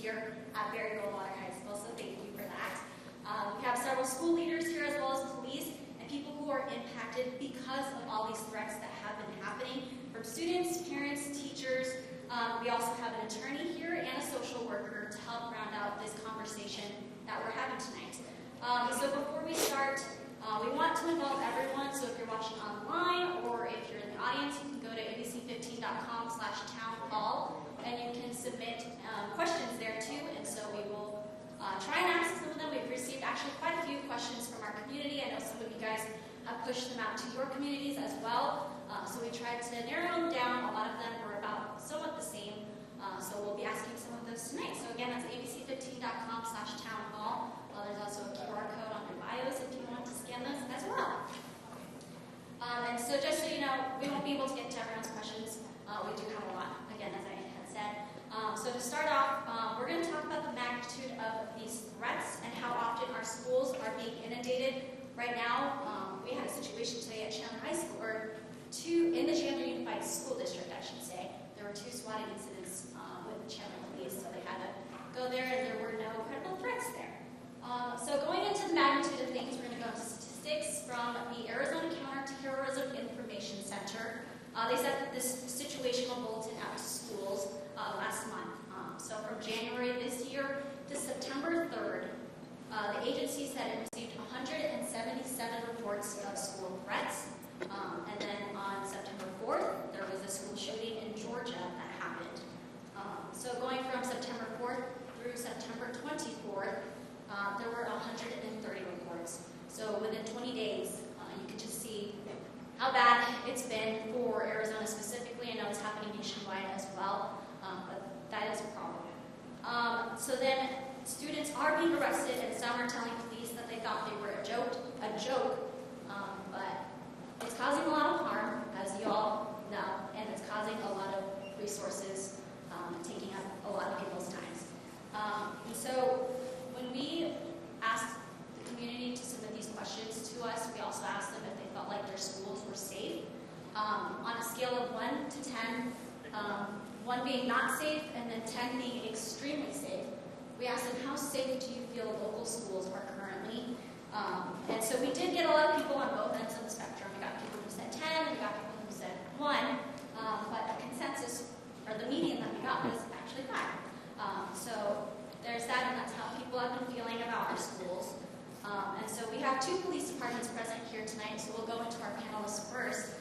here at Barry Goldwater High School, so thank you for that. We have several school leaders here as well as police and people who are impacted because of all these threats that have been happening from students, parents, teachers. We also have an attorney here and a social worker to help round out this conversation that we're having tonight. So before we start, we want to involve everyone, so if you're watching online or if you're in the audience, you can go to abc15.com/townhall and you can submit questions there too, and so we will try and answer some of them. We've received actually quite a few questions from our community. I know some of you guys have pushed them out to your communities as well, so we tried to narrow them down. A lot of them were about somewhat the same, so we'll be asking some of those tonight. So again, that's abc15.com/townhall. There's also a QR code on your bios if you want to scan those as well. And so just so you know, we won't be able to get to everyone's questions. We do have a lot, again, as I had said. So to start off, we're going to talk about the magnitude of these threats and how often our schools are being inundated. Right now, we had a situation today at Chandler High School, or in the Chandler Unified School District, I should say. There were 2 swatting incidents with the Chandler police, so they had to go there, and there were no credible threats there. So going into the magnitude of things, we're going to go into statistics from the Arizona Counterterrorism Information Center. They sent this situational bulletin out to schools last month. So from January this year to September 3rd, the agency said it received 177 reports of school threats. And then on September 4th, there was a school shooting in Georgia that happened. So going from September 4th through September 24th, there were 130 reports. So within 20 days, you can just see how bad it's been for Arizona specifically. I know it's happening nationwide as well, but that is a problem. So then students are being arrested, and some are telling police that they thought they were a joke, but it's causing a lot of harm, as you all know, and it's causing a lot of resources, taking up a lot of people's times. And so when we asked the community to submit these questions to us, we also asked them if they felt like their schools were safe. On a scale of 1 to 10, 1 being not safe and then 10 being extremely safe, we asked them, how safe do you feel local schools are currently? And so we did get a lot of people on both ends of the spectrum. We got people who said 10, and we got people who said 1, but the consensus, or the median that we got was actually 5. So there's that, and that's how people have been feeling about our schools. And so we have 2 police departments present here tonight, so we'll go into our panelists first.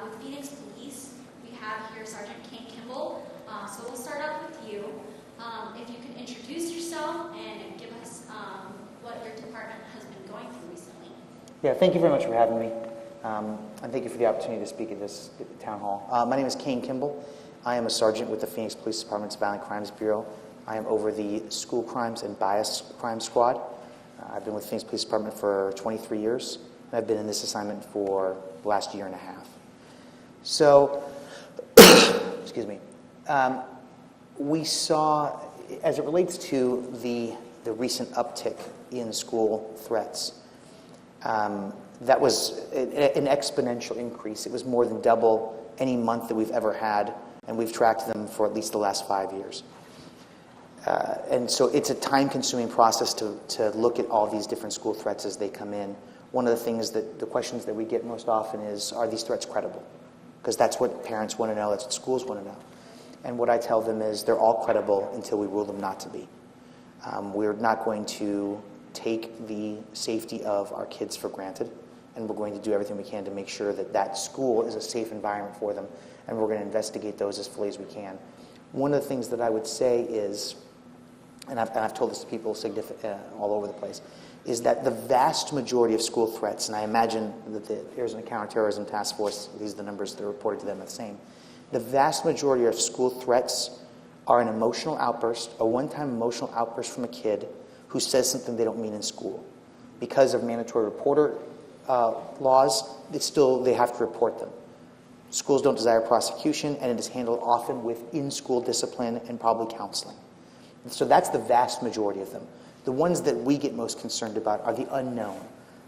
With Phoenix Police, we have here Sergeant Kane Kimball. So we'll start off with you. If you can introduce yourself and give us what your department has been going through recently. Yeah, thank you very much for having me. And thank you for the opportunity to speak at this town hall. My name is Kane Kimball. I am a sergeant with the Phoenix Police Department's Violent Crimes Bureau. I am over the School Crimes and Bias Crime Squad. I've been with the Phoenix Police Department for 23 years, and I've been in this assignment for the last year and a half. So, excuse me, we saw, as it relates to the recent uptick in school threats, that was an exponential increase. It was more than double any month that we've ever had, and we've tracked them for at least the last 5 years. And so it's a time-consuming process to look at all these different school threats as they come in. One of the things the questions that we get most often is, are these threats credible? Because that's what parents want to know, that's what schools want to know. And what I tell them is they're all credible until we rule them not to be. We're not going to take the safety of our kids for granted, and we're going to do everything we can to make sure that that school is a safe environment for them, and we're going to investigate those as fully as we can. One of the things that I would say is, and I've told this to people all over the place, is that the vast majority of school threats, and I imagine that the Arizona Counterterrorism Task Force, these are the numbers that are reported to them, are the same. The vast majority of school threats are an emotional outburst, a one-time emotional outburst from a kid who says something they don't mean in school. Because of mandatory reporter laws, they have to report them. Schools don't desire prosecution, and it is handled often with in-school discipline and probably counseling. So that's the vast majority of them. The ones that we get most concerned about are the unknown,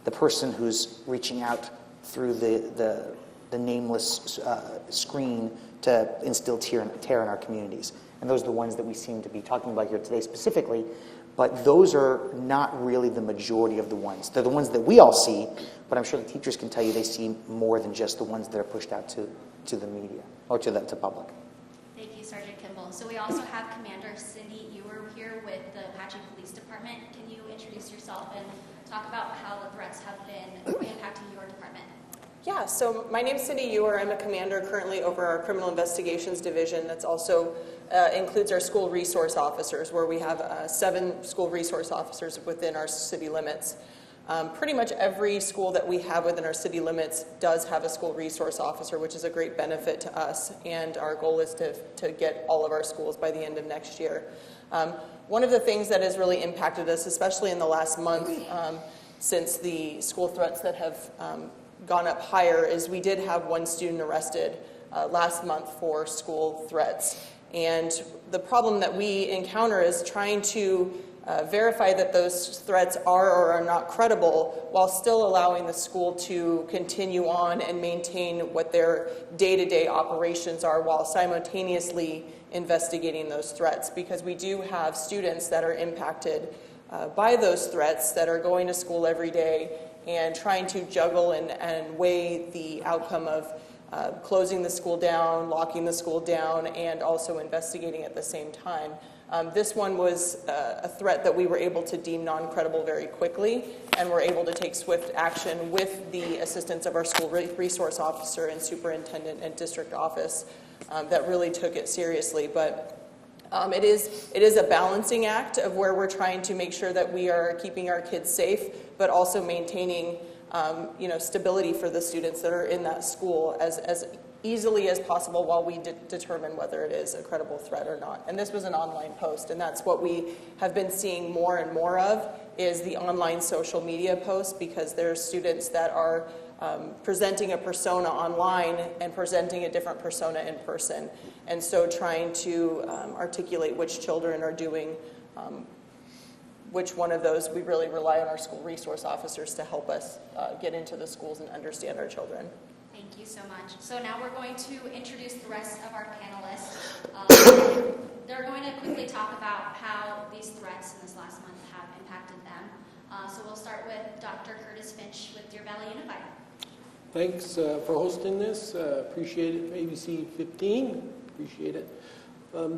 the person who's reaching out through the nameless screen to instill terror in our communities. And those are the ones that we seem to be talking about here today specifically, but those are not really the majority of the ones. They're the ones that we all see, but I'm sure the teachers can tell you they see more than just the ones that are pushed out to the media or to public. Thank you, Sergeant Kimball. So we also have Commander Cindy Ewer here with the Apache Police Department. Can you introduce yourself and talk about how the threats have been impacting your department? Yeah, so my name is Cindy Ewer. I'm a commander currently over our Criminal Investigations Division. That's also includes our school resource officers, where we have 7 school resource officers within our city limits. Pretty much every school that we have within our city limits does have a school resource officer, which is a great benefit to us, and our goal is to get all of our schools by the end of next year. One of the things that has really impacted us, especially in the last month, since the school threats that have gone up higher, is we did have 1 student arrested last month for school threats. And the problem that we encounter is trying to verify that those threats are or are not credible while still allowing the school to continue on and maintain what their day-to-day operations are while simultaneously investigating those threats, because we do have students that are impacted by those threats that are going to school every day and trying to juggle and weigh the outcome of closing the school down, locking the school down, and also investigating at the same time. This one was a threat that we were able to deem non-credible very quickly, and were able to take swift action with the assistance of our school resource officer and superintendent and district office that really took it seriously. But it is a balancing act of where we're trying to make sure that we are keeping our kids safe, but also maintaining stability for the students that are in that school as easily as possible while we determine whether it is a credible threat or not. And this was an online post, and that's what we have been seeing more and more of, is the online social media posts, because there are students that are presenting a persona online and presenting a different persona in person. And so trying to articulate which children are doing which one of those, we really rely on our school resource officers to help us get into the schools and understand our children. Thank you so much. So now we're going to introduce the rest of our panelists. They're going to quickly talk about how these threats in this last month have impacted them. So we'll start with Dr. Curtis Finch with Deer Valley Unified. Thanks for hosting this. Appreciate it. ABC15, appreciate it.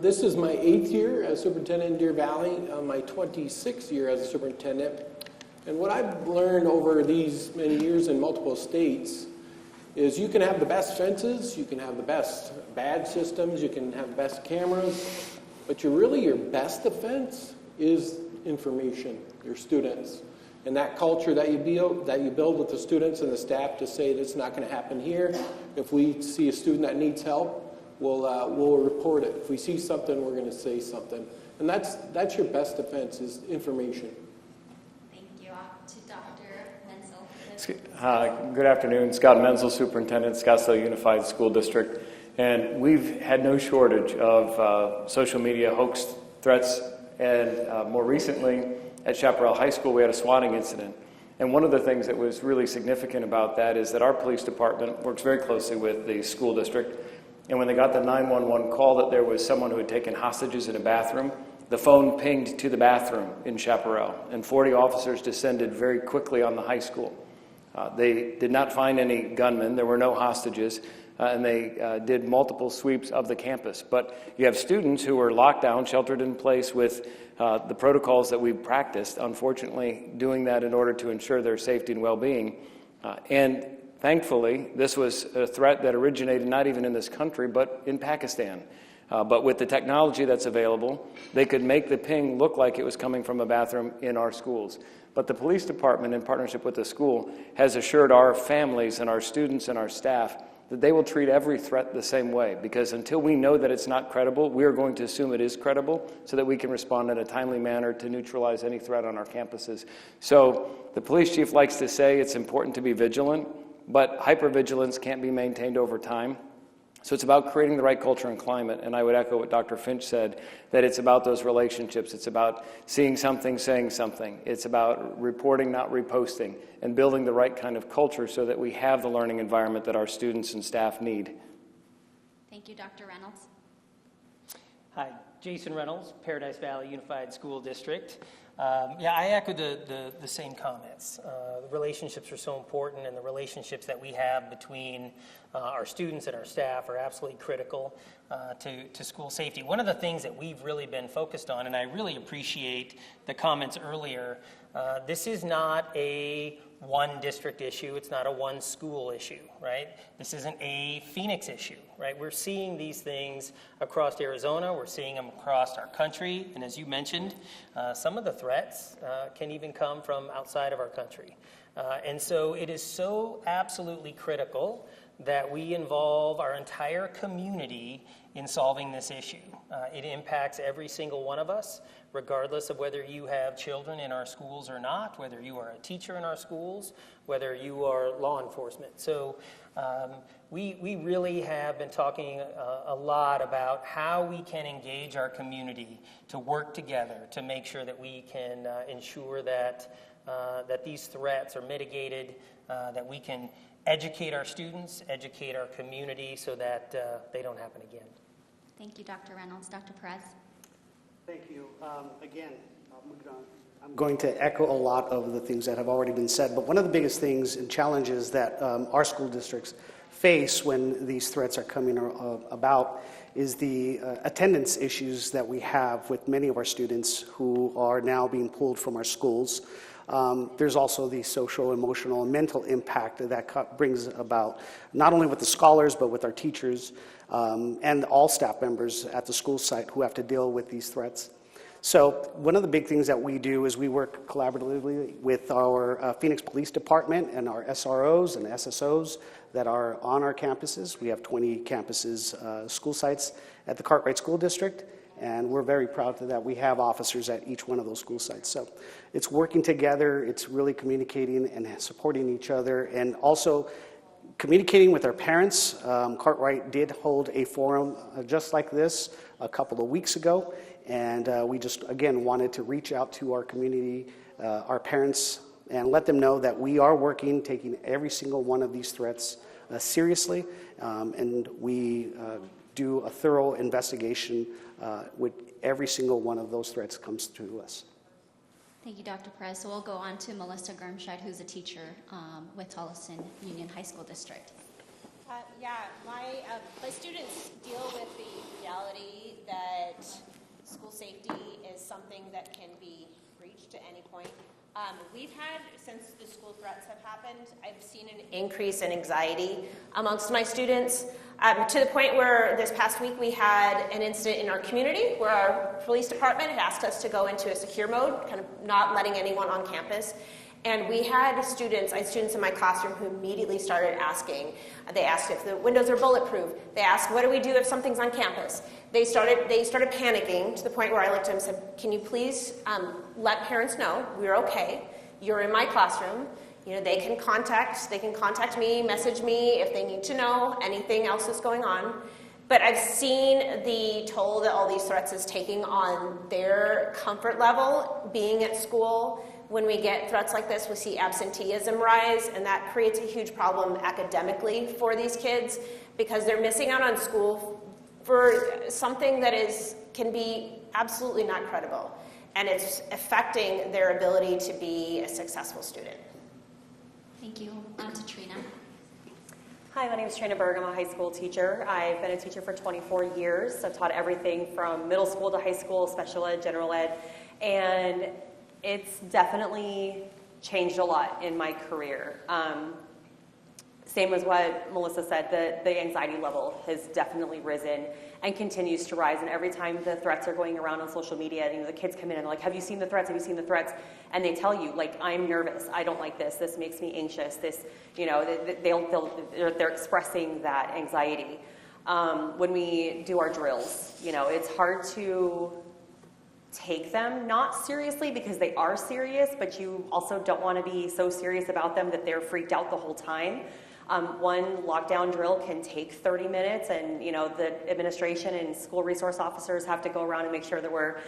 This is my 8th year as superintendent in Deer Valley, my 26th year as a superintendent. And what I've learned over these many years in multiple states is you can have the best fences, you can have the best badge systems, you can have the best cameras, but your best defense is information, your students. And that culture that you build with the students and the staff to say it's not going to happen here. If we see a student that needs help, we'll report it. If we see something, we're going to say something. And that's your best defense, is information. Thank you. To Dr. Menzel. Good afternoon. Scott Menzel, Superintendent, Scottsdale Unified School District. And we've had no shortage of social media hoax threats. And more recently, at Chaparral High School, we had a swatting incident. And one of the things that was really significant about that is that our police department works very closely with the school district. And when they got the 911 call that there was someone who had taken hostages in a bathroom, the phone pinged to the bathroom in Chaparral, and 40 officers descended very quickly on the high school. They did not find any gunmen. There were no hostages, and they did multiple sweeps of the campus. But you have students who were locked down, sheltered in place with the protocols that we've practiced, unfortunately doing that in order to ensure their safety and well-being. And thankfully, this was a threat that originated not even in this country, but in Pakistan. But with the technology that's available, they could make the ping look like it was coming from a bathroom in our schools. But the police department, in partnership with the school, has assured our families and our students and our staff that they will treat every threat the same way, because until we know that it's not credible, we are going to assume it is credible so that we can respond in a timely manner to neutralize any threat on our campuses. So the police chief likes to say it's important to be vigilant, but hypervigilance can't be maintained over time. So it's about creating the right culture and climate, and I would echo what Dr. Finch said, that it's about those relationships. It's about seeing something, saying something. It's about reporting, not reposting, and building the right kind of culture so that we have the learning environment that our students and staff need. Thank you, Dr. Reynolds. Hi, Jason Reynolds, Paradise Valley Unified School District. I echo the same comments. The relationships are so important, and the relationships that we have between our students and our staff are absolutely critical to school safety. One of the things that we've really been focused on, and I really appreciate the comments earlier, this is not a one district issue. It's not a one school issue, right? This isn't a Phoenix issue, right? We're seeing these things across Arizona. We're seeing them across our country. And as you mentioned, some of the threats can even come from outside of our country. And so it is so absolutely critical that we involve our entire community in solving this issue. It impacts every single one of us, regardless of whether you have children in our schools or not, whether you are a teacher in our schools, whether you are law enforcement. So we really have been talking a lot about how we can engage our community to work together to make sure that we can ensure that these threats are mitigated, that we can educate our students, educate our community so that they don't happen again. Thank you, Dr. Reynolds. Dr. Perez. Thank you. Again, I'm going to echo a lot of the things that have already been said, but one of the biggest things and challenges that our school districts face when these threats are coming about is the attendance issues that we have with many of our students who are now being pulled from our schools. There's also the social, emotional, and mental impact that brings about, not only with the scholars, but with our teachers and all staff members at the school site who have to deal with these threats. So one of the big things that we do is we work collaboratively with our Phoenix Police Department and our SROs and SSOs that are on our campuses. We have 20 campuses, school sites at the Cartwright School District. And we're very proud that we have officers at each one of those school sites. So it's working together, it's really communicating and supporting each other, and also communicating with our parents. Cartwright did hold a forum just like this a couple of weeks ago, and we just, again, wanted to reach out to our community, our parents, and let them know that we are working, taking every single one of these threats seriously, and we do a thorough investigation with every single one of those threats comes to us. Thank you, Dr. Perez. So we'll go on to Melissa Germscheid, who's a teacher with Tolleson Union High School District. My students deal with the reality that school safety is something that can be reached at any point. We've had, since the school threats have happened, I've seen an increase in anxiety amongst my students to the point where this past week we had an incident in our community where our police department had asked us to go into a secure mode, kind of not letting anyone on campus. And we had students, I had students in my classroom who immediately started asking. They asked if the windows are bulletproof. They asked, what do we do if something's on campus? They started panicking to the point where I looked at them and said, can you please let parents know we're okay? You're in my classroom. You know, they can contact me, message me if they need to know anything else that's going on. But I've seen the toll that all these threats is taking on their comfort level being at school. When we get threats like this, we see absenteeism rise, and that creates a huge problem academically for these kids because they're missing out on school for something that can be absolutely not credible, and it's affecting their ability to be a successful student. Thank you. On to Trina. Hi, my name is Trina Berg. I'm a high school teacher. I've been a teacher for 24 years. I've taught everything from middle school to high school, special ed, general ed, and it's definitely changed a lot in my career. Same as what Melissa said, the anxiety level has definitely risen and continues to rise. And every time the threats are going around on social media, the kids come in and they're like, have you seen the threats? Have you seen the threats? And they tell you, like, I'm nervous. I don't like this. This makes me anxious. This, they're expressing that anxiety. When we do our drills, it's hard to take them not seriously because they are serious, but you also don't want to be so serious about them that they're freaked out the whole time. One lockdown drill can take 30 minutes, and the administration and school resource officers have to go around and make sure that we're,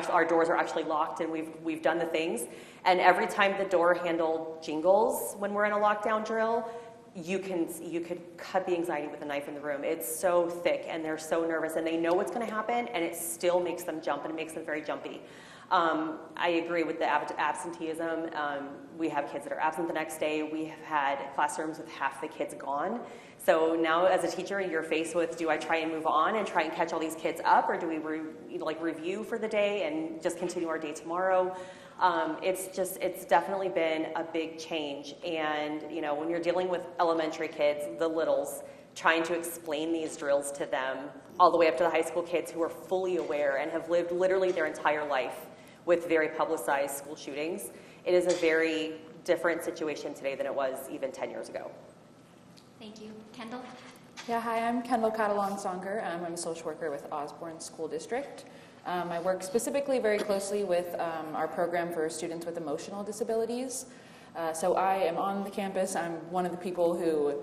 our doors are actually locked and we've done the things. And every time the door handle jingles when we're in a lockdown drill, you could cut the anxiety with a knife in the room. It's so thick, and they're so nervous, and they know what's going to happen, and it still makes them jump, and it makes them very jumpy. I agree with the absenteeism. We have kids that are absent the next day. We have had classrooms with half the kids gone. So now as a teacher, you're faced with, do I try and move on and try and catch all these kids up, or do we review for the day and just continue our day tomorrow? It's definitely been a big change. And, when you're dealing with elementary kids, the littles, trying to explain these drills to them, all the way up to the high school kids who are fully aware and have lived literally their entire life with very publicized school shootings, it is a very different situation today than it was even 10 years ago. Thank you. Kendall? Yeah, hi, I'm Kendall Catalan-Songer. I'm a social worker with Osborne School District. I work specifically very closely with our program for students with emotional disabilities. So I am on the campus. I'm one of the people who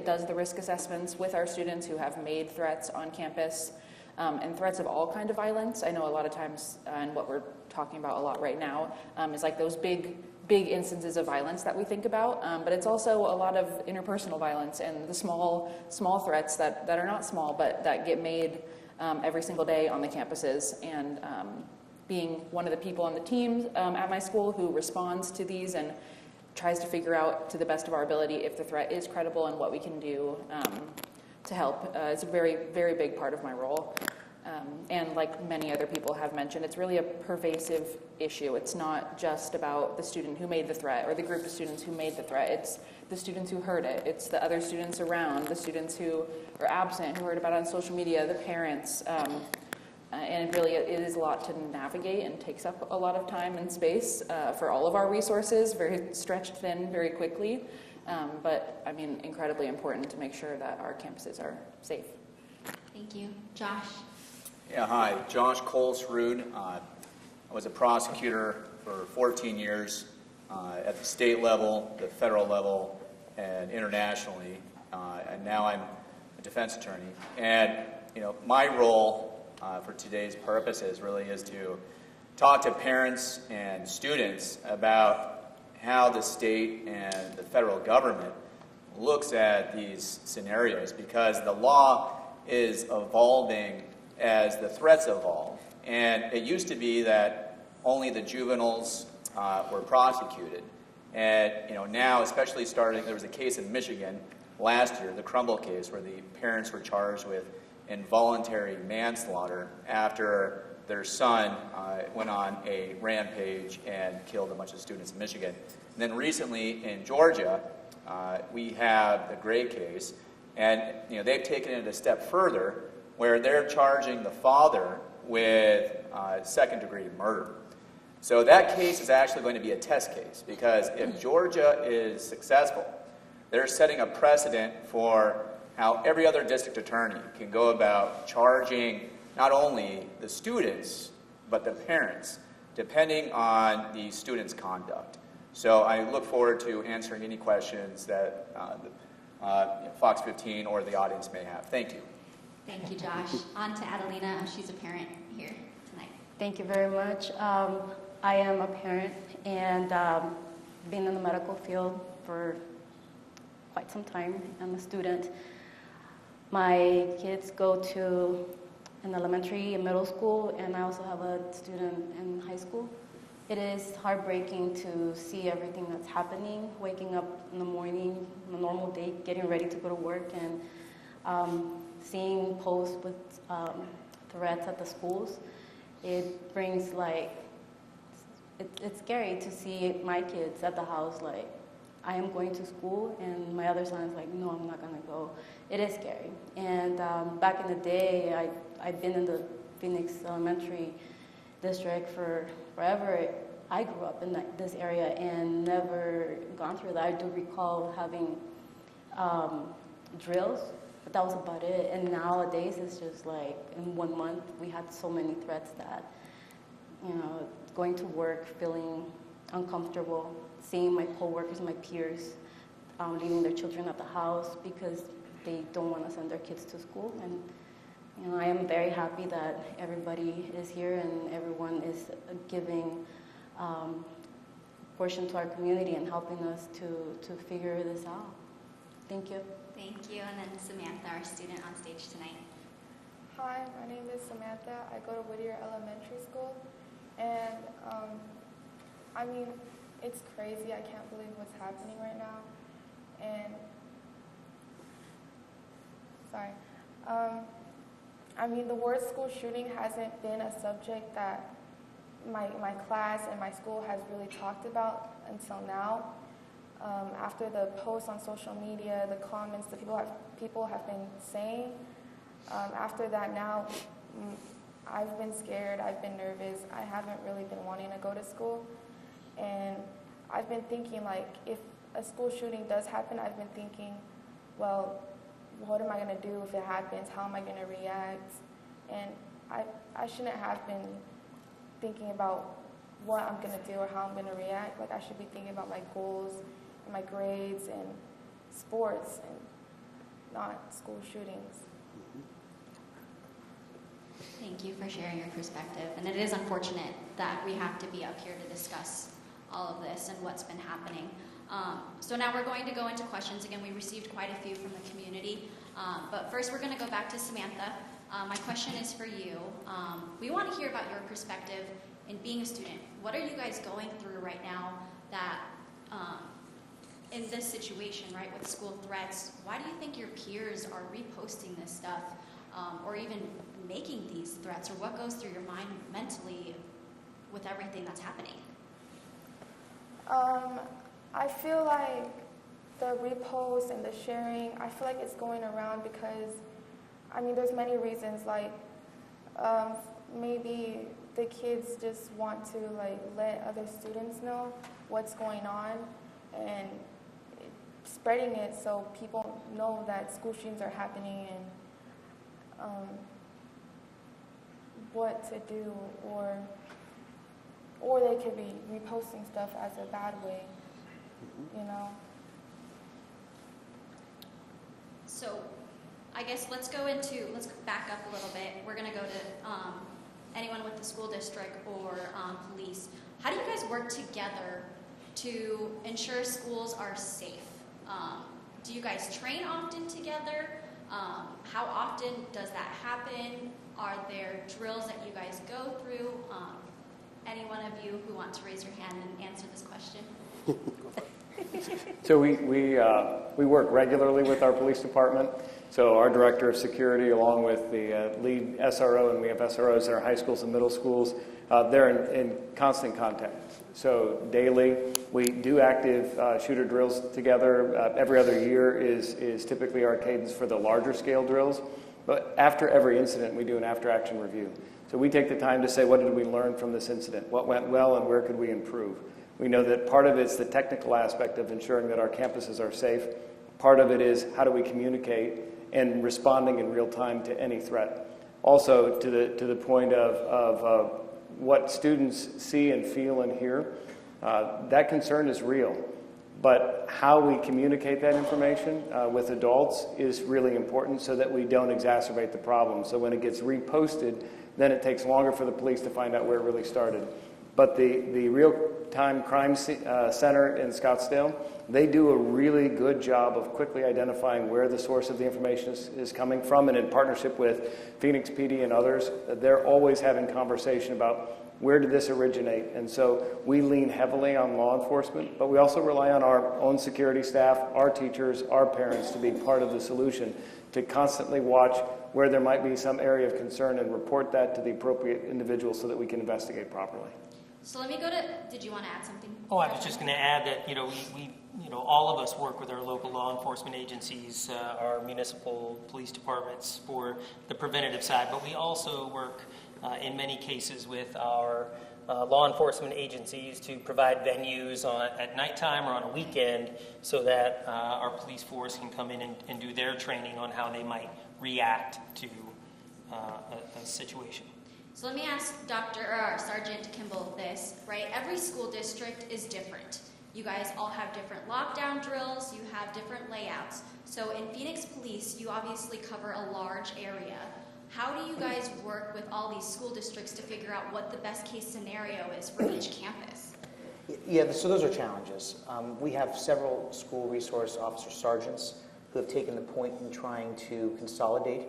does the risk assessments with our students who have made threats on campus, and threats of all kinds of violence. I know a lot of times, and what we're talking about a lot right now, is like those big instances of violence that we think about, but it's also a lot of interpersonal violence and the small threats that are not small, but that get made every single day on the campuses. And being one of the people on the team at my school who responds to these and tries to figure out to the best of our ability if the threat is credible and what we can do to help is a very, very big part of my role. And like many other people have mentioned, it's really a pervasive issue. It's not just about the student who made the threat or the group of students who made the threat. It's the students who heard it. It's the other students around, the students who are absent, who heard about it on social media, the parents. And it is a lot to navigate and takes up a lot of time and space for all of our resources, very stretched thin very quickly. But I mean, incredibly important to make sure that our campuses are safe. Thank you. Josh? Yeah, hi. Josh Colesrud. I was a prosecutor for 14 years at the state level, the federal level, and internationally. And now I'm a defense attorney. And, my role for today's purposes really is to talk to parents and students about how the state and the federal government looks at these scenarios, because the law is evolving as the threats evolve. And it used to be that only the juveniles were prosecuted. And now, especially there was a case in Michigan last year, the Crumble case, where the parents were charged with involuntary manslaughter after their son went on a rampage and killed a bunch of students in Michigan. And then recently in Georgia, we have the Gray case, and they've taken it a step further, where they're charging the father with second-degree murder. So that case is actually going to be a test case, because if Georgia is successful, they're setting a precedent for how every other district attorney can go about charging not only the students, but the parents, depending on the student's conduct. So I look forward to answering any questions that Fox 15 or the audience may have. Thank you. Thank you, Josh. On to Adelina. She's a parent here tonight. Thank you very much. I am a parent and been in the medical field for quite some time. I'm a student. My kids go to an elementary and middle school, and I also have a student in high school. It is heartbreaking to see everything that's happening, waking up in the morning, on a normal day, getting ready to go to work, and seeing posts with threats at the schools. It brings it's scary to see my kids at the house I am going to school, and my other son is no, I'm not gonna go. It is scary. And back in the day, I've been in the Phoenix Elementary District for forever. I grew up in this area and never gone through that. I do recall having drills, but that was about it. And nowadays, it's just in 1 month, we had so many threats that, going to work, feeling uncomfortable, seeing my coworkers, my peers, leaving their children at the house because they don't want to send their kids to school. And I am very happy that everybody is here and everyone is giving portion to our community and helping us to figure this out. Thank you. Thank you. And then Samantha, our student on stage tonight. Hi, my name is Samantha. I go to Whittier Elementary School, and I mean, it's crazy. I can't believe what's happening right now. And sorry. I mean, the word school shooting hasn't been a subject that my class and my school has really talked about until now. After the posts on social media, the comments that people have been saying, after that now, I've been scared, I've been nervous, I haven't really been wanting to go to school. And I've been thinking, like, if a school shooting does happen, I've been thinking, well, what am I going to do if it happens? How am I going to react? And I shouldn't have been thinking about what I'm going to do or how I'm going to react. Like, I should be thinking about my goals and my grades and sports and not school shootings. Thank you for sharing your perspective. And it is unfortunate that we have to be up here to discuss all of this and what's been happening. So now we're going to go into questions. Again, we received quite a few from the community. But first we're going to go back to Samantha. My question is for you. We want to hear about your perspective in being a student. What are you guys going through right now that in this situation, right, with school threats? Why do you think your peers are reposting this stuff or even making these threats? Or what goes through your mind mentally with everything that's happening? I feel like the repost and the sharing, I feel like it's going around because, I mean, there's many reasons, like maybe the kids just want to like let other students know what's going on and spreading it so people know that school shootings are happening and what to do, or they could be reposting stuff as a bad way, you know. So I guess let's back up a little bit. We're going to go to anyone with the school district or police. How do you guys work together to ensure schools are safe? Do you guys train often together? How often does that happen? Are there drills that you guys go through? Any one of you who want to raise your hand and answer this question? So we work regularly with our police department. So our director of security, along with the lead SRO, and we have SROs in our high schools and middle schools, they're in constant contact. So daily, we do active shooter drills together. Every other year is typically our cadence for the larger scale drills. But after every incident, we do an after-action review. So we take the time to say, what did we learn from this incident? What went well and where could we improve? We know that part of it's the technical aspect of ensuring that our campuses are safe. Part of it is how do we communicate and responding in real time to any threat. Also, to the point of what students see and feel and hear, that concern is real. But how we communicate that information with adults is really important so that we don't exacerbate the problem. So when it gets reposted, then it takes longer for the police to find out where it really started. But the Real-Time Crime Center in Scottsdale, they do a really good job of quickly identifying where the source of the information is coming from. And in partnership with Phoenix PD and others, they're always having conversation about where did this originate. And so we lean heavily on law enforcement, but we also rely on our own security staff, our teachers, our parents to be part of the solution, to constantly watch where there might be some area of concern and report that to the appropriate individual so that we can investigate properly. So let me go to, did you want to add something? Oh, I was just going to add that, we all of us work with our local law enforcement agencies, our municipal police departments for the preventative side, but we also work in many cases with our law enforcement agencies to provide venues at nighttime or on a weekend so that our police force can come in and do their training on how they might react to a situation. So let me ask Sergeant Kimball this, right? Every school district is different. You guys all have different lockdown drills, you have different layouts. So in Phoenix Police, you obviously cover a large area. How do you guys work with all these school districts to figure out what the best case scenario is for each campus? Yeah, so those are challenges. We have several school resource officer sergeants who have taken the point in trying to consolidate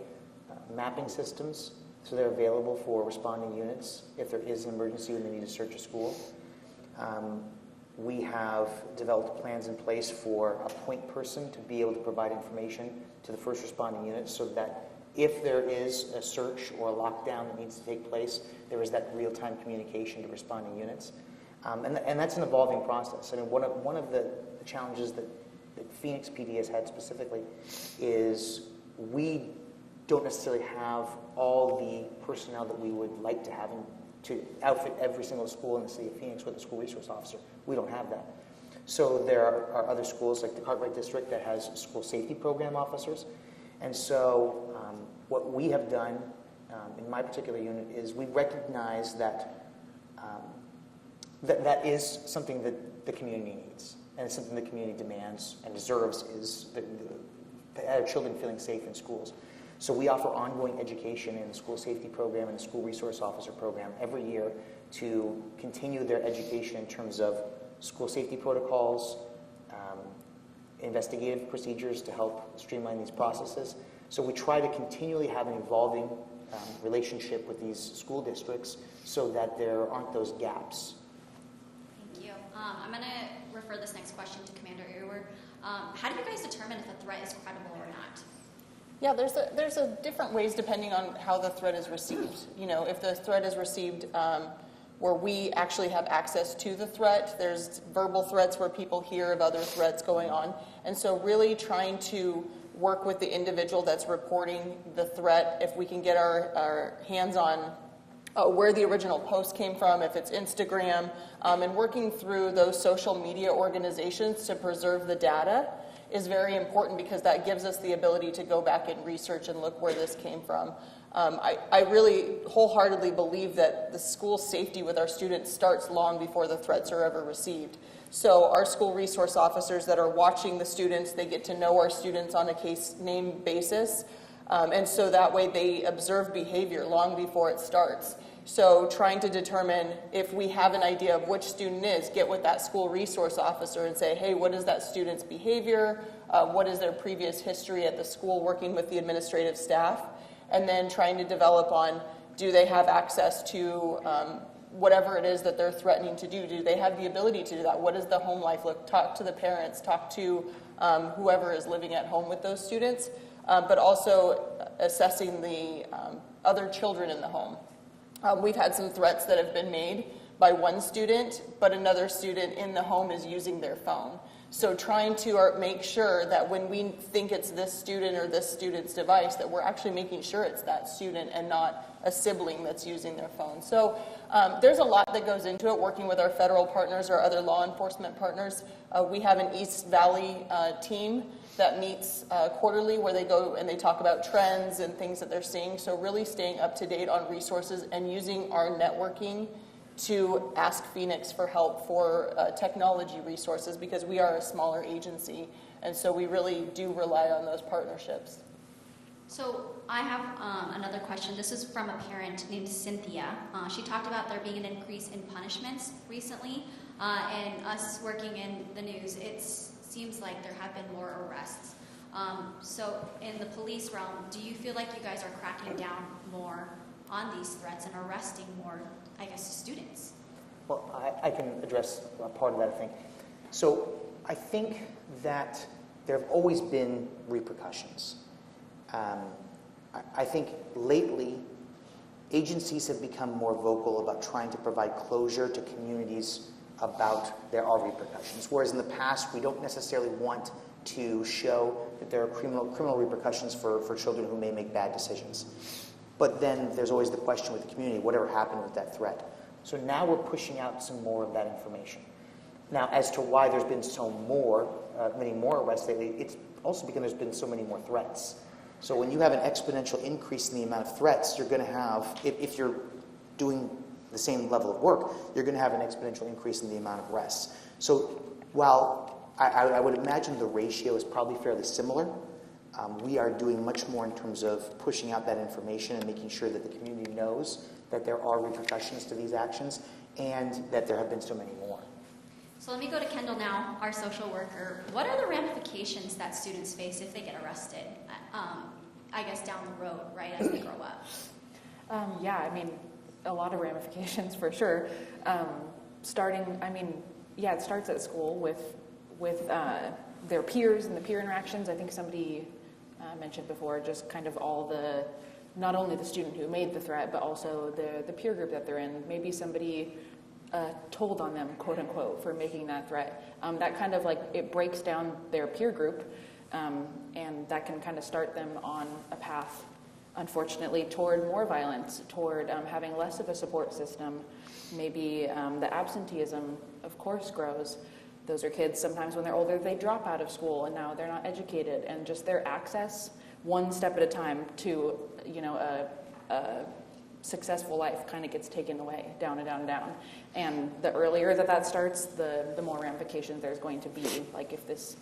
mapping systems so they're available for responding units if there is an emergency when they need to search a school. We have developed plans in place for a point person to be able to provide information to the first responding unit so that if there is a search or a lockdown that needs to take place, there is that real-time communication to responding units. And that's an evolving process. I mean, one of the challenges that Phoenix PD has had specifically is we don't necessarily have all the personnel that we would like to have to outfit every single school in the city of Phoenix with a school resource officer. We don't have that. So there are other schools like the Cartwright District that has school safety program officers. And so what we have done in my particular unit is we recognize that that is something that the community needs, and it's something the community demands and deserves, is our children feeling safe in schools. So we offer ongoing education in the school safety program and the school resource officer program every year to continue their education in terms of school safety protocols, investigative procedures to help streamline these processes. So we try to continually have an evolving relationship with these school districts so that there aren't those gaps. Thank you. I'm going to refer this next question to Commander Earward. How do you guys determine if a threat is credible or not? Yeah, there's a different ways depending on how the threat is received. You know, if the threat is received where we actually have access to the threat, there's verbal threats where people hear of other threats going on. And so really trying to work with the individual that's reporting the threat, if we can get our hands on where the original post came from, if it's Instagram, and working through those social media organizations to preserve the data is very important because that gives us the ability to go back and research and look where this came from. I really wholeheartedly believe that the school safety with our students starts long before the threats are ever received. So our school resource officers that are watching the students, they get to know our students on a case name basis. And so that way they observe behavior long before it starts. So trying to determine if we have an idea of which student is, get with that school resource officer and say, hey, what is that student's behavior? What is their previous history at the school working with the administrative staff? And then trying to develop on, do they have access to whatever it is that they're threatening to do? Do they have the ability to do that? What does the home life look? Talk to the parents, talk to whoever is living at home with those students, but also assessing the other children in the home. We've had some threats that have been made by one student, but another student in the home is using their phone. So trying to make sure that when we think it's this student or this student's device, that we're actually making sure it's that student and not a sibling that's using their phone. So there's a lot that goes into it, working with our federal partners or other law enforcement partners. We have an East Valley team that meets quarterly where they go and they talk about trends and things that they're seeing. So really staying up to date on resources and using our networking to ask Phoenix for help for technology resources because we are a smaller agency. And so we really do rely on those partnerships. So I have another question. This is from a parent named Cynthia. She talked about there being an increase in punishments recently. And us working in the news, it seems like there have been more arrests. So in the police realm, do you feel like you guys are cracking down more on these threats and arresting more, I guess, students? Well, I can address part of that, I think. So I think that there have always been repercussions. I think lately, agencies have become more vocal about trying to provide closure to communities about there are repercussions. Whereas in the past, we don't necessarily want to show that there are criminal repercussions for children who may make bad decisions. But then there's always the question with the community, whatever happened with that threat? So now we're pushing out some more of that information. Now, as to why there's been many more arrests lately, it's also because there's been so many more threats. So when you have an exponential increase in the amount of threats, you're going to have, if you're doing the same level of work, you're going to have an exponential increase in the amount of arrests. So while I would imagine the ratio is probably fairly similar, we are doing much more in terms of pushing out that information and making sure that the community knows that there are repercussions to these actions and that there have been so many more. So let me go to Kendall now, our social worker. What are the ramifications that students face if they get arrested, I guess down the road, right, as they grow up? Yeah, I mean, a lot of ramifications for sure. It starts at school with their peers and the peer interactions. I think somebody mentioned before, just kind of all the, not only the student who made the threat, but also the peer group that they're in. Maybe somebody told on them, quote unquote, for making that threat. That kind of like, it breaks down their peer group, and that can kind of start them on a path, unfortunately, toward more violence, toward having less of a support system. Maybe the absenteeism, of course, grows. Those are kids, sometimes when they're older, they drop out of school, and now they're not educated, and just their access, one step at a time, to a successful life kind of gets taken away, down and down and down. And the earlier that starts, the more ramifications there's going to be. Like if these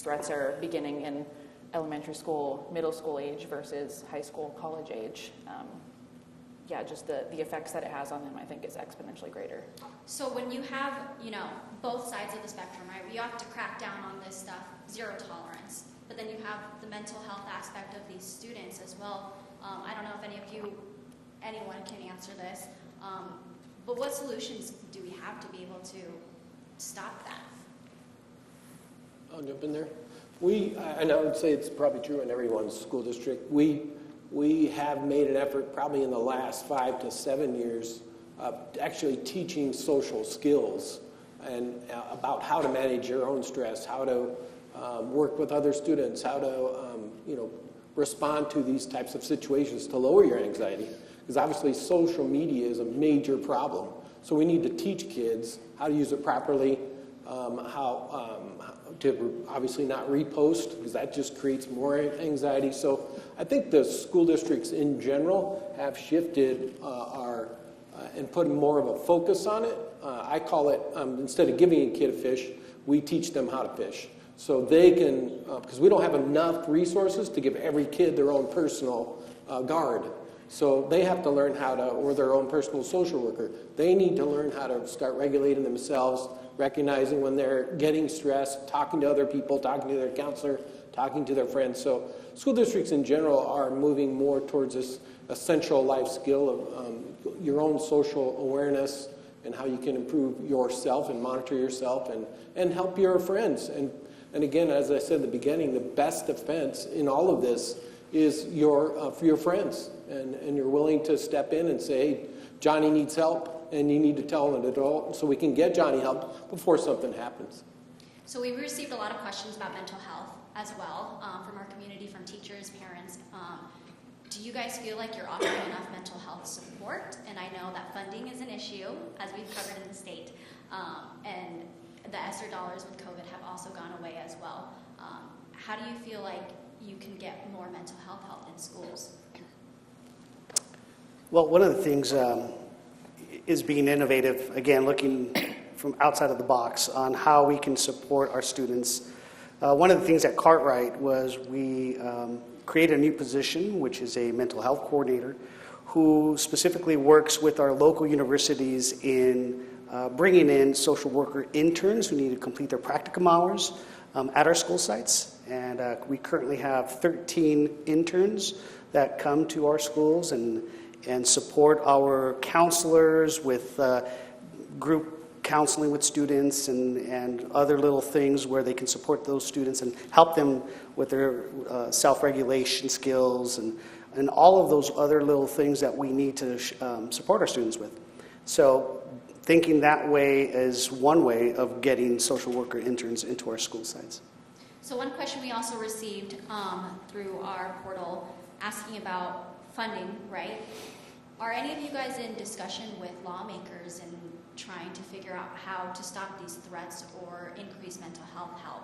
threats are beginning in elementary school, middle school age versus high school, college age. Just the effects that it has on them, I think, is exponentially greater. So when you have, both sides of the spectrum, right, you have to crack down on this stuff, zero tolerance, but then you have the mental health aspect of these students as well. I don't know if anyone can answer this, but what solutions do we have to be able to stop that? I'll jump in there. And I would say it's probably true in everyone's school district. We have made an effort probably in the last 5 to 7 years actually teaching social skills and about how to manage your own stress, how to work with other students, how to respond to these types of situations to lower your anxiety. Because obviously social media is a major problem. So we need to teach kids how to use it properly, how to obviously not repost, because that just creates more anxiety. So I think the school districts in general have shifted and put more of a focus on it. I call it, instead of giving a kid a fish, we teach them how to fish. So they can, because we don't have enough resources to give every kid their own personal guard. So they have to learn how to, or their own personal social worker. They need to learn how to start regulating themselves, recognizing when they're getting stressed, talking to other people, talking to their counselor, talking to their friends. So school districts in general are moving more towards this essential life skill of your own social awareness and how you can improve yourself and monitor yourself and help your friends. And again, as I said at the beginning, the best defense in all of this is for your friends. And you're willing to step in and say, hey, Johnny needs help, and you need to tell an adult so we can get Johnny help before something happens. So we received a lot of questions about mental health as well from our community, from teachers, parents. Do you guys feel like you're offering enough mental health support? And I know that funding is an issue, as we've covered in the state, and the ESSER dollars with COVID have also gone away as well. How do you feel like you can get more mental health help in schools? Well, one of the things is being innovative, again, looking from outside of the box on how we can support our students. One of the things at Cartwright was we created a new position, which is a mental health coordinator, who specifically works with our local universities in bringing in social worker interns who need to complete their practicum hours at our school sites. And we currently have 13 interns that come to our schools and support our counselors with group counseling with students and other little things where they can support those students and help them with their self-regulation skills and all of those other little things that we need to support our students with. So thinking that way is one way of getting social worker interns into our school sites. So one question we also received through our portal asking about funding, right? Are any of you guys in discussion with lawmakers and trying to figure out how to stop these threats or increase mental health help?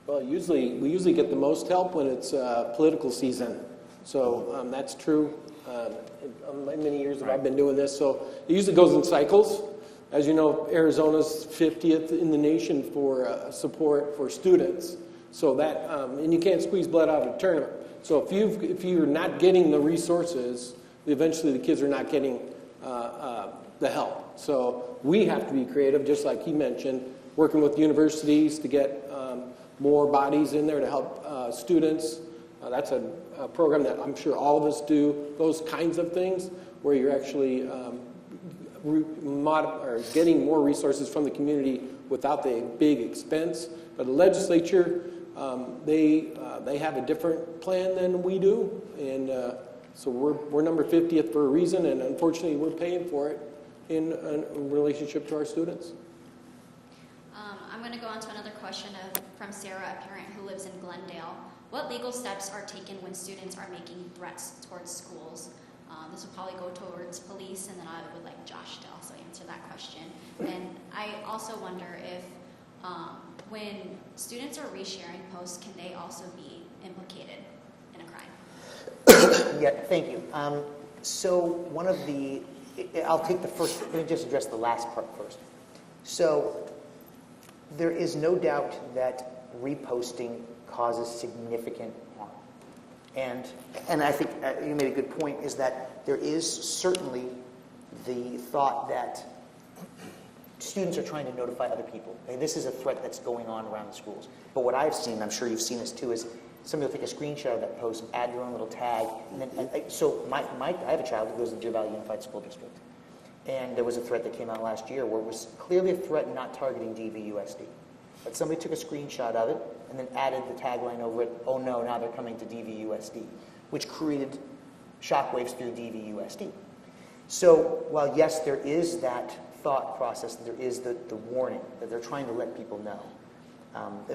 Well, we usually get the most help when it's political season. So that's true. Many years that I've been doing this, so it usually goes in cycles. As you know, Arizona's 50th in the nation for support for students. So that, and you can't squeeze blood out of a turnip. So if you're not getting the resources, eventually the kids are not getting the help. So we have to be creative, just like he mentioned, working with universities to get more bodies in there to help students. That's a program that I'm sure all of us do, those kinds of things, where you're actually getting more resources from the community without the big expense. But the legislature, they have a different plan than we do, and so we're number 50th for a reason, and unfortunately we're paying for it in relationship to our students. I'm going to go on to another question from Sarah, a parent who lives in Glendale. What legal steps are taken when students are making threats towards schools? This will probably go towards police, and then I would like Josh to also answer that question. And I also wonder if when students are resharing posts, can they also be implicated in a crime? Yeah, thank you. So one of the, I'll take the first, let me just address the last part first. So there is no doubt that reposting causes significant harm. And I think you made a good point, is that there is certainly the thought that students are trying to notify other people. And this is a threat that's going on around the schools. But what I've seen, I'm sure you've seen this too, is somebody will take a screenshot of that post, add their own little tag, and then, so I have a child who goes to Deer Valley Unified School District. And there was a threat that came out last year where it was clearly a threat not targeting DVUSD. But somebody took a screenshot of it and then added the tagline over it, "Oh no, now they're coming to DVUSD," which created shockwaves through DVUSD. So while yes, there is that thought process, there is the warning that they're trying to let people know,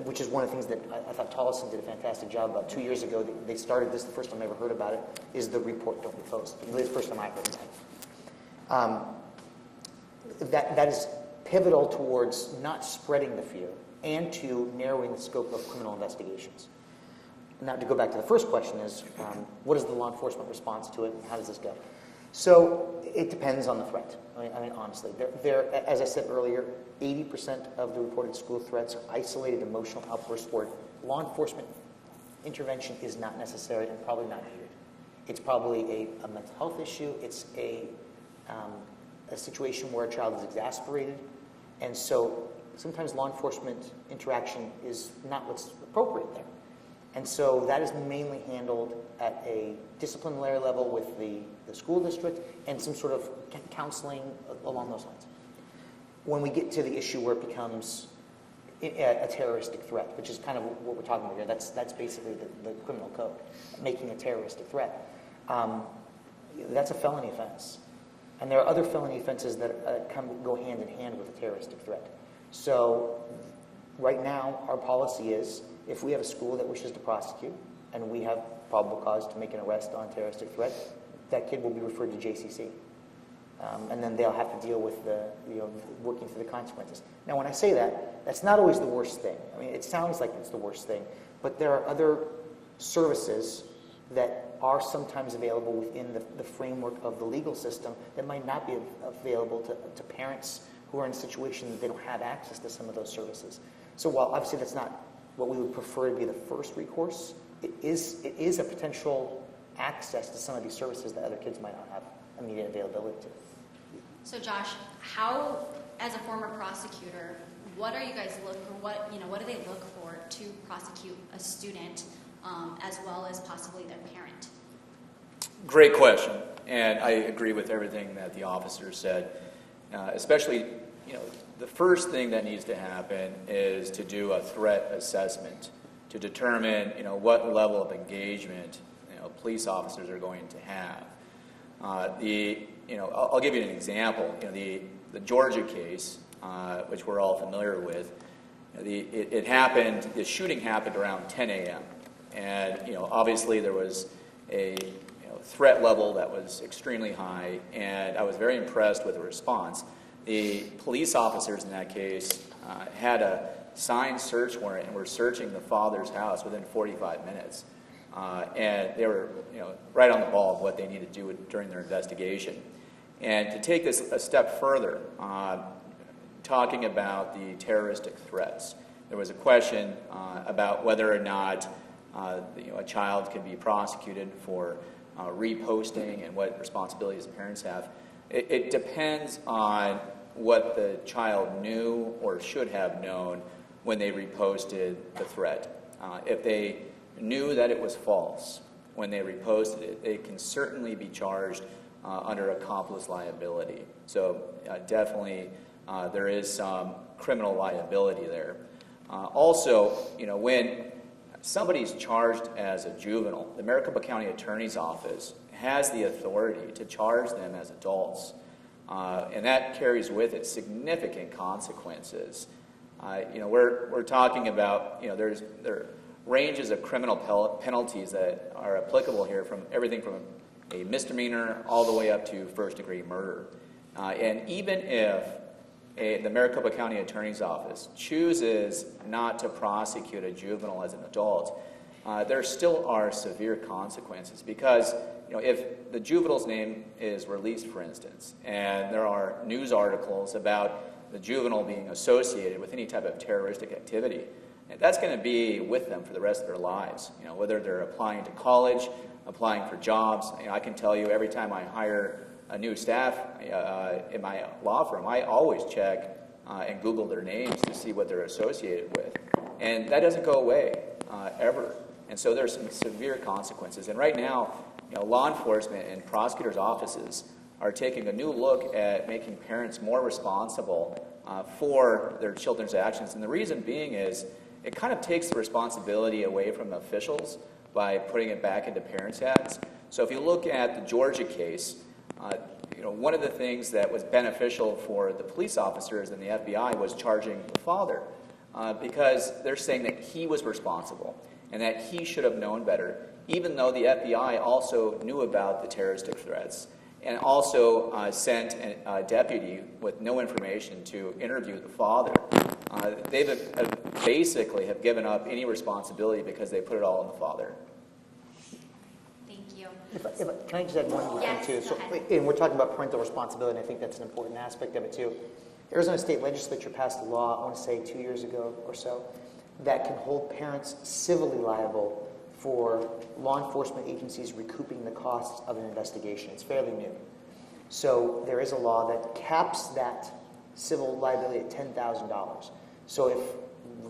which is one of the things that I thought Tolleson did a fantastic job about 2 years ago. They started this, the first time I ever heard about it, is the report, don't repost. It's the first time I heard about it. That is pivotal towards not spreading the fear and to narrowing the scope of criminal investigations. Now, to go back to the first question is, what is the law enforcement response to it, and how does this go? So it depends on the threat. I mean honestly, as I said earlier, 80% of the reported school threats are isolated emotional outbursts where law enforcement intervention is not necessary and probably not needed. It's probably a mental health issue. It's a situation where a child is exasperated, and so sometimes law enforcement interaction is not what's appropriate there. And so that is mainly handled at a disciplinary level with the school district and some sort of counseling along those lines. When we get to the issue where it becomes a terroristic threat, which is kind of what we're talking about here, that's basically the criminal code, making a terroristic threat. That's a felony offense. And there are other felony offenses that go hand in hand with a terroristic threat. So right now, our policy is, if we have a school that wishes to prosecute and we have probable cause to make an arrest on terroristic threat, that kid will be referred to JCC. And then they'll have to deal with working through the consequences. Now, when I say that, that's not always the worst thing. I mean, it sounds like it's the worst thing, but there are other services that are sometimes available within the framework of the legal system that might not be available to parents who are in a situation that they don't have access to some of those services. So while obviously that's not what we would prefer to be the first recourse, it is a potential access to some of these services that other kids might not have immediate availability to. So Josh, how, as a former prosecutor, what are you guys what do they look for to prosecute a student, as well as possibly their parent? Great question, and I agree with everything that the officer said. Especially, the first thing that needs to happen is to do a threat assessment to determine, what level of engagement, police officers are going to have. I'll give you an example. The Georgia case, which we're all familiar with, the shooting happened around 10 a.m. And, obviously there was a threat level that was extremely high, and I was very impressed with the response. The police officers in that case had a signed search warrant and were searching the father's house within 45 minutes. And they were right on the ball of what they needed to do during their investigation. And to take this a step further, talking about the terroristic threats, there was a question about whether or not a child can be prosecuted for reposting and what responsibilities parents have. It depends on what the child knew or should have known when they reposted the threat. If they knew that it was false when they reposted it, they can certainly be charged under accomplice liability. So definitely there is some criminal liability there. Also, when somebody's charged as a juvenile, the Maricopa County Attorney's Office has the authority to charge them as adults. And that carries with it significant consequences. We're talking about, there are ranges of criminal penalties that are applicable here, from everything from a misdemeanor all the way up to first-degree murder. And even if the Maricopa County Attorney's Office chooses not to prosecute a juvenile as an adult, there still are severe consequences, because if the juvenile's name is released, for instance, and there are news articles about the juvenile being associated with any type of terroristic activity, that's going to be with them for the rest of their lives. Whether they're applying to college, applying for jobs. I can tell you, every time I hire a new staff in my law firm, I always check and Google their names to see what they're associated with. And that doesn't go away ever. And so there's some severe consequences. And right now, law enforcement and prosecutors' offices are taking a new look at making parents more responsible for their children's actions. And the reason being is it kind of takes the responsibility away from officials by putting it back into parents' hands. So if you look at the Georgia case, one of the things that was beneficial for the police officers and the FBI was charging the father, because they're saying that he was responsible and that he should have known better, even though the FBI also knew about the terroristic threats and also sent a deputy with no information to interview the father. They basically have given up any responsibility because they put it all on the father. Thank you. Can I just add one more Yes, thing, too? go ahead. And we're talking about parental responsibility, and I think that's an important aspect of it, too. Arizona State Legislature passed a law, I want to say 2 years ago or so, that can hold parents civilly liable for law enforcement agencies recouping the costs of an investigation. It's fairly new. So there is a law that caps that civil liability at $10,000. So if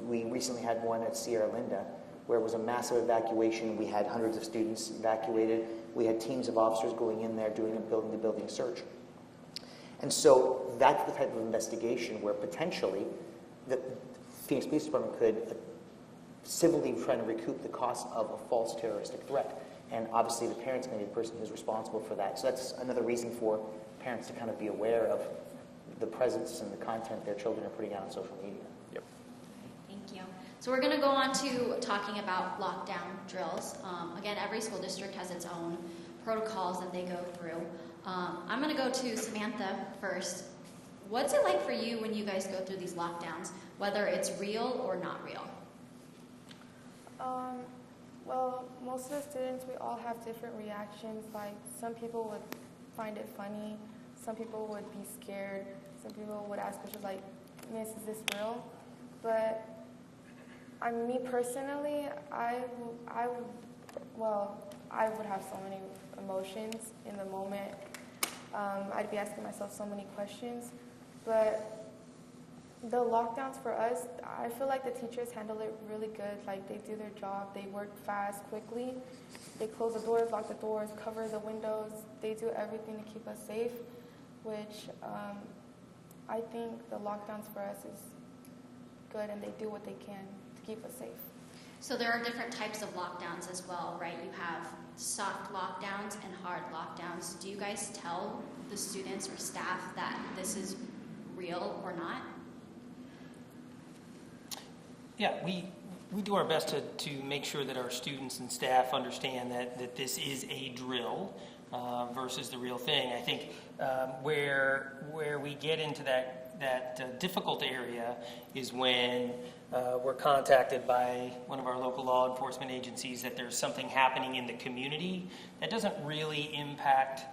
we recently had one at Sierra Linda, where it was a massive evacuation, we had hundreds of students evacuated, we had teams of officers going in there doing a building-to-building search. And so that's the type of investigation where potentially the Phoenix Police Department could civilly try to recoup the cost of a false terroristic threat. And obviously the parent's going to be the person who's responsible for that. So that's another reason for parents to kind of be aware of the presence and the content their children are putting out on social media. Yep. Thank you. So we're going to go on to talking about lockdown drills. Again, every school district has its own protocols that they go through. I'm going to go to Samantha first. What's it like for you when you guys go through these lockdowns, whether it's real or not real? Well, most of the students, we all have different reactions. Like, some people would find it funny, some people would be scared, some people would ask questions like, Miss, is this real? But me personally, I would have so many emotions in the moment. I'd be asking myself so many questions. But the lockdowns for us, I feel like the teachers handle it really good. Like, they do their job, they work fast, quickly. They close the doors, lock the doors, cover the windows. They do everything to keep us safe, which I think the lockdowns for us is good, and they do what they can to keep us safe. So there are different types of lockdowns as well, right? You have soft lockdowns and hard lockdowns. Do you guys tell the students or staff that this is real or not? Yeah, we do our best to make sure that our students and staff understand that this is a drill versus the real thing. I think where we get into that difficult area is when we're contacted by one of our local law enforcement agencies that there's something happening in the community that doesn't really impact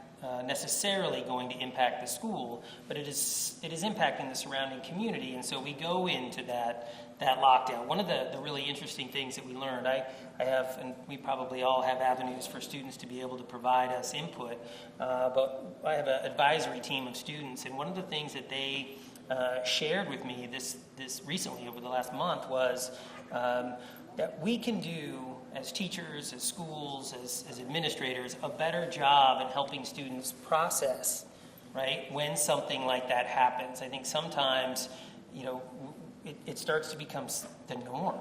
necessarily going to impact the school, but it is impacting the surrounding community, and so we go into that lockdown. One of the really interesting things that we learned, I have, and we probably all have avenues for students to be able to provide us input, but I have an advisory team of students, and one of the things that they shared with me this recently over the last month was that we can do, as teachers, as schools, as administrators, a better job at helping students process, right, when something like that happens. I think sometimes, it starts to become the norm.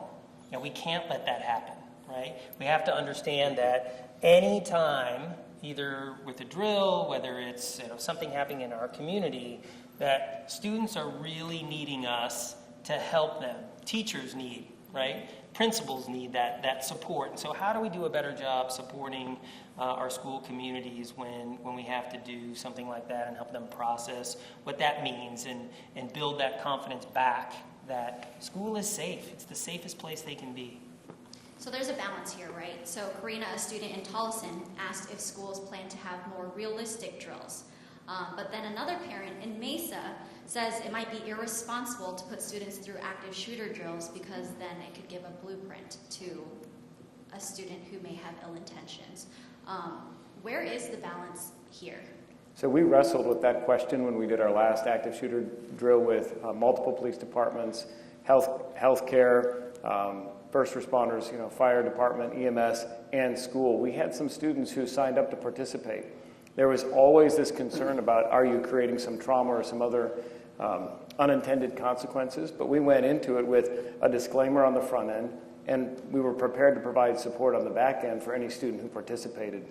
We can't let that happen, right? We have to understand that any time, either with a drill, whether it's something happening in our community, that students are really needing us to help them. Teachers need, right? Principals need that support. And so how do we do a better job supporting our school communities when we have to do something like that and help them process what that means and build that confidence back that school is safe. It's the safest place they can be. So there's a balance here, right? So Karina, a student in Tolleson, asked if schools plan to have more realistic drills. But then another parent in Mesa says it might be irresponsible to put students through active shooter drills because then it could give a blueprint to a student who may have ill intentions. Where is the balance here? So we wrestled with that question when we did our last active shooter drill with multiple police departments, healthcare, first responders, fire department, EMS, and school. We had some students who signed up to participate. There was always this concern about, are you creating some trauma or some other unintended consequences? But we went into it with a disclaimer on the front end, and we were prepared to provide support on the back end for any student who participated.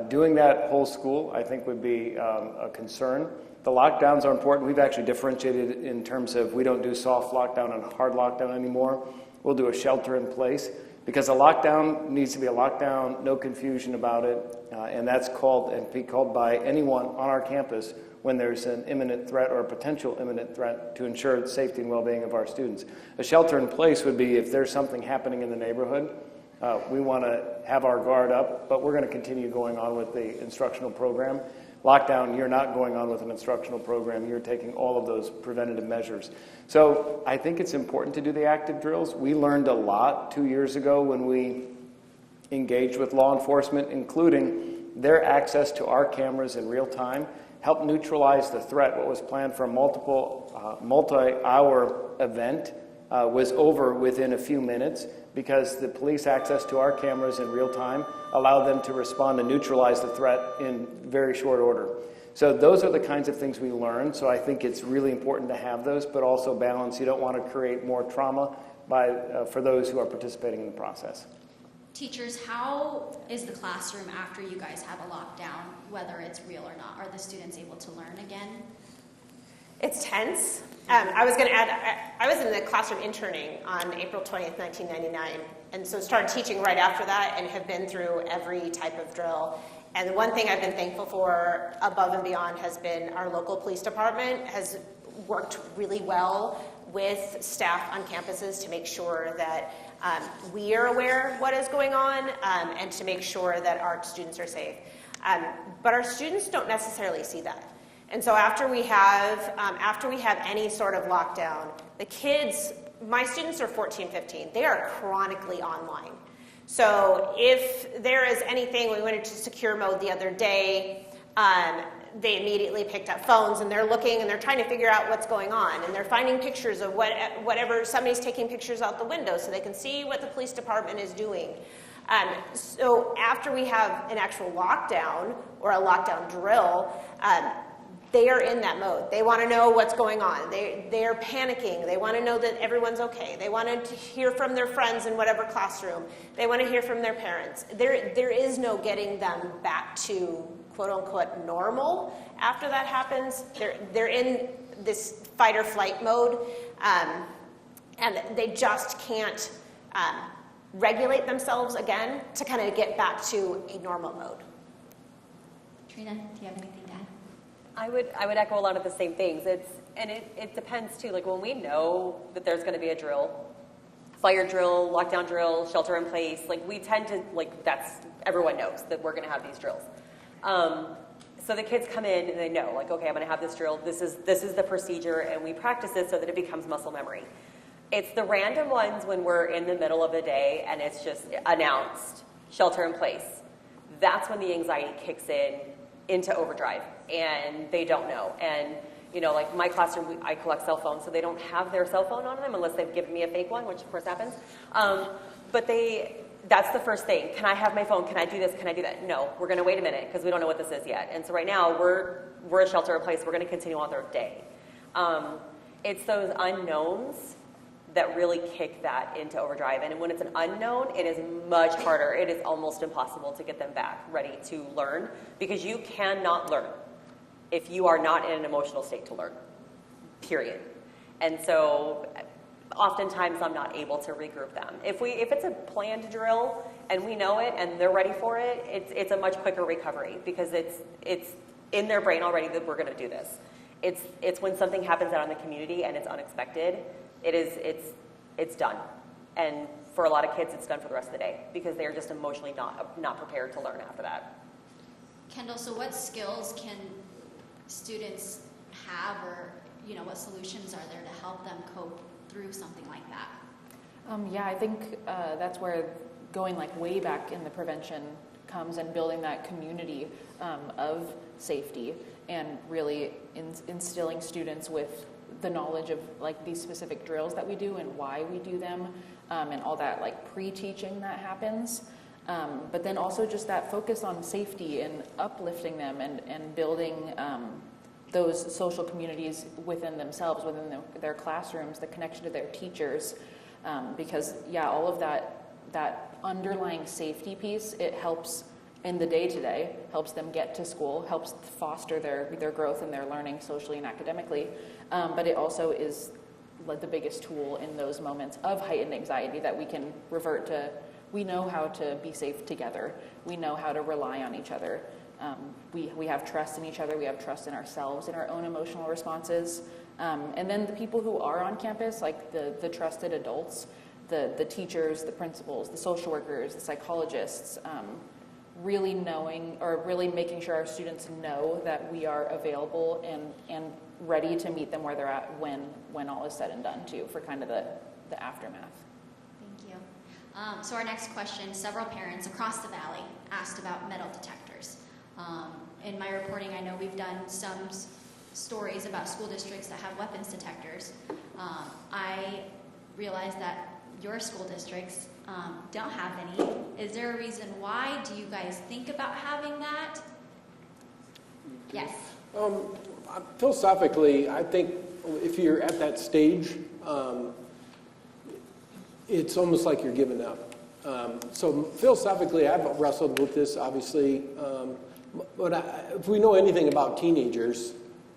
Doing that whole school, I think, would be a concern. The lockdowns are important. We've actually differentiated in terms of we don't do soft lockdown and hard lockdown anymore. We'll do a shelter in place because a lockdown needs to be a lockdown, no confusion about it, and that's called and be called by anyone on our campus when there's an imminent threat or a potential imminent threat to ensure the safety and well-being of our students. A shelter in place would be if there's something happening in the neighborhood. We want to have our guard up, but we're going to continue going on with the instructional program. Lockdown, you're not going on with an instructional program. You're taking all of those preventative measures. So I think it's important to do the active drills. We learned a lot 2 years ago when we engaged with law enforcement, including their access to our cameras in real time, helped neutralize the threat. What was planned for a multi-hour event was over within a few minutes because the police access to our cameras in real time allowed them to respond and neutralize the threat in very short order. So those are the kinds of things we learned. So I think it's really important to have those, but also balance. You don't want to create more trauma for those who are participating in the process. Teachers, how is the classroom after you guys have a lockdown, whether it's real or not? Are the students able to learn again? It's tense. I was going to add, I was in the classroom interning on April 20th, 1999, and so started teaching right after that and have been through every type of drill. And the one thing I've been thankful for above and beyond has been our local police department has worked really well with staff on campuses to make sure that we are aware of what is going on and to make sure that our students are safe. But our students don't necessarily see that. And so after we have any sort of lockdown, the kids, my students are 14, 15, they are chronically online. So if there is anything, we went into secure mode the other day, they immediately picked up phones and they're looking and they're trying to figure out what's going on. And they're finding pictures of whatever, somebody's taking pictures out the window so they can see what the police department is doing. So after we have an actual lockdown or a lockdown drill, they are in that mode. They want to know what's going on. They're panicking. They want to know that everyone's okay. They want to hear from their friends in whatever classroom. They want to hear from their parents. There is no getting them back to quote-unquote normal after that happens. They're in this fight or flight mode, and they just can't regulate themselves again to kind of get back to a normal mode. Trina, do you have anything to add? I would echo a lot of the same things. It depends too. Like when we know that there's going to be a drill, fire drill, lockdown drill, shelter in place, like we tend to, like that's, everyone knows that we're going to have these drills. So the kids come in and they know, like, okay, I'm going to have this drill. This is the procedure, and we practice it so that it becomes muscle memory. It's the random ones when we're in the middle of the day and it's just announced, shelter in place. That's when the anxiety kicks into overdrive, and they don't know. And like my classroom, I collect cell phones, so they don't have their cell phone on them unless they've given me a fake one, which of course happens. But that's the first thing. Can I have my phone? Can I do this? Can I do that? No, we're going to wait a minute because we don't know what this is yet. And so right now we're a shelter in place. We're going to continue on their day. It's those unknowns that really kick that into overdrive. And when it's an unknown, it is much harder. It is almost impossible to get them back ready to learn, because you cannot learn if you are not in an emotional state to learn, period. And so oftentimes I'm not able to regroup them. If it's a planned drill and we know it and they're ready for it, it's a much quicker recovery, because it's in their brain already that we're going to do this. It's when something happens out in the community and it's unexpected, it's done. And for a lot of kids, it's done for the rest of the day, because they're just emotionally not prepared to learn after that. Kendall, so what skills can students have, or what solutions are there to help them cope through something like that? I think that's where going like way back in the prevention comes, and building that community of safety, and really instilling students with the knowledge of like these specific drills that we do and why we do them, and all that like pre-teaching that happens. But then also just that focus on safety and uplifting them, and building those social communities within themselves, within their classrooms, the connection to their teachers, because all of that underlying safety piece, it helps in the day-to-day, helps them get to school, helps foster their growth and their learning socially and academically, but it also is like the biggest tool in those moments of heightened anxiety that we can revert to. We know how to be safe together. We know how to rely on each other. We have trust in each other. We have trust in ourselves, in our own emotional responses. And then the people who are on campus, like the trusted adults, the teachers, the principals, the social workers, the psychologists, really knowing, or really making sure our students know that we are available and ready to meet them where they're at when all is said and done too, for kind of the aftermath. Thank you. So our next question, several parents across the valley asked about metal detectors. In my reporting, I know we've done some stories about school districts that have weapons detectors. I realize that your school districts don't have any. Is there a reason why? Do you guys think about having that? Yes. Philosophically, I think if you're at that stage, it's almost like you're giving up. So philosophically, I've wrestled with this, obviously. But if we know anything about teenagers,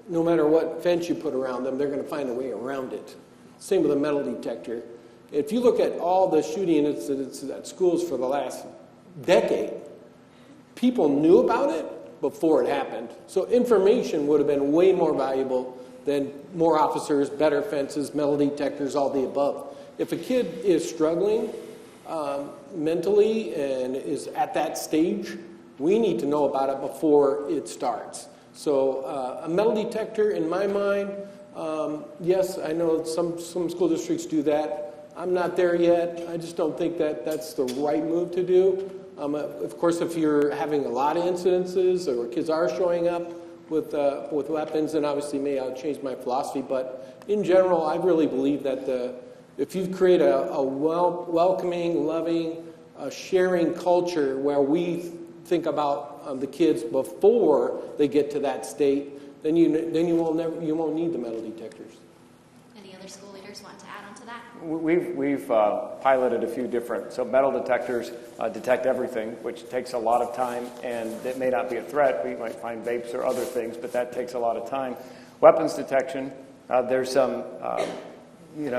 no matter what fence you put around them, they're going to find a way around it. Same with a metal detector. If you look at all the shooting incidents at schools for the last decade, people knew about it before it happened. So information would have been way more valuable than more officers, better fences, metal detectors, all the above. If a kid is struggling mentally and is at that stage, we need to know about it before it starts. So a metal detector, in my mind, yes, I know some school districts do that. I'm not there yet. I just don't think that that's the right move to do. Of course, if you're having a lot of incidences or kids are showing up with weapons, then obviously I'll change my philosophy. But in general, I really believe that if you create a welcoming, loving, sharing culture where we think about the kids before they get to that state, then you won't need the metal detectors. Any other school leaders want to add on to that? We've piloted a few different. So metal detectors detect everything, which takes a lot of time, and it may not be a threat. We might find vapes or other things, but that takes a lot of time. Weapons detection, there's some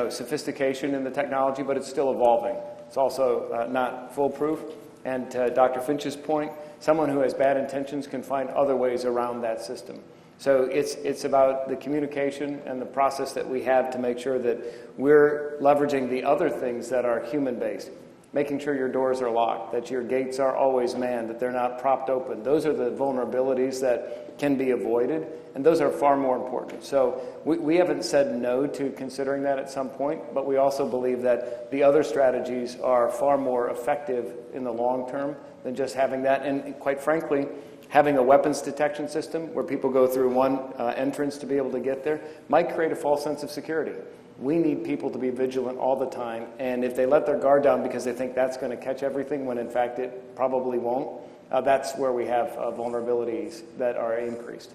sophistication in the technology, but it's still evolving. It's also not foolproof. And to Dr. Finch's point, someone who has bad intentions can find other ways around that system. So it's about the communication and the process that we have to make sure that we're leveraging the other things that are human-based. making sure your doors are locked, that your gates are always manned, that they're not propped open. Those are the vulnerabilities that can be avoided, and those are far more important. So we haven't said no to considering that at some point, but we also believe that the other strategies are far more effective in the long term than just having that. And quite frankly, having a weapons detection system where people go through one entrance to be able to get there might create a false sense of security. We need people to be vigilant all the time, and if they let their guard down because they think that's going to catch everything when in fact it probably won't, that's where we have vulnerabilities that are increased.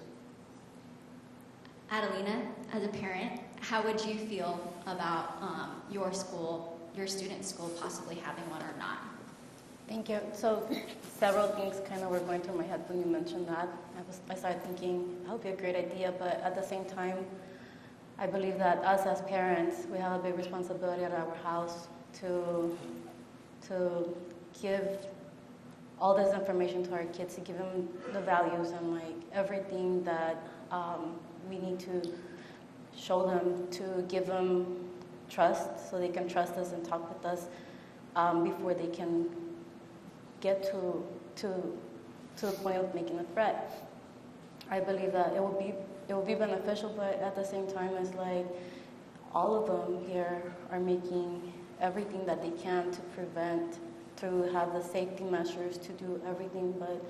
Adelina, as a parent, how would you feel about your school, your student's school possibly having one or not? Thank you. So several things kind of were going through my head when you mentioned that. I started thinking that would be a great idea, but at the same time, I believe that us as parents, we have a big responsibility at our house to give all this information to our kids, to give them the values and like everything that we need to show them, to give them trust so they can trust us and talk with us before they can get to the point of making a threat. I believe that it will be beneficial, but at the same time, it's like all of them here are making everything that they can to prevent, to have the safety measures, to do everything, but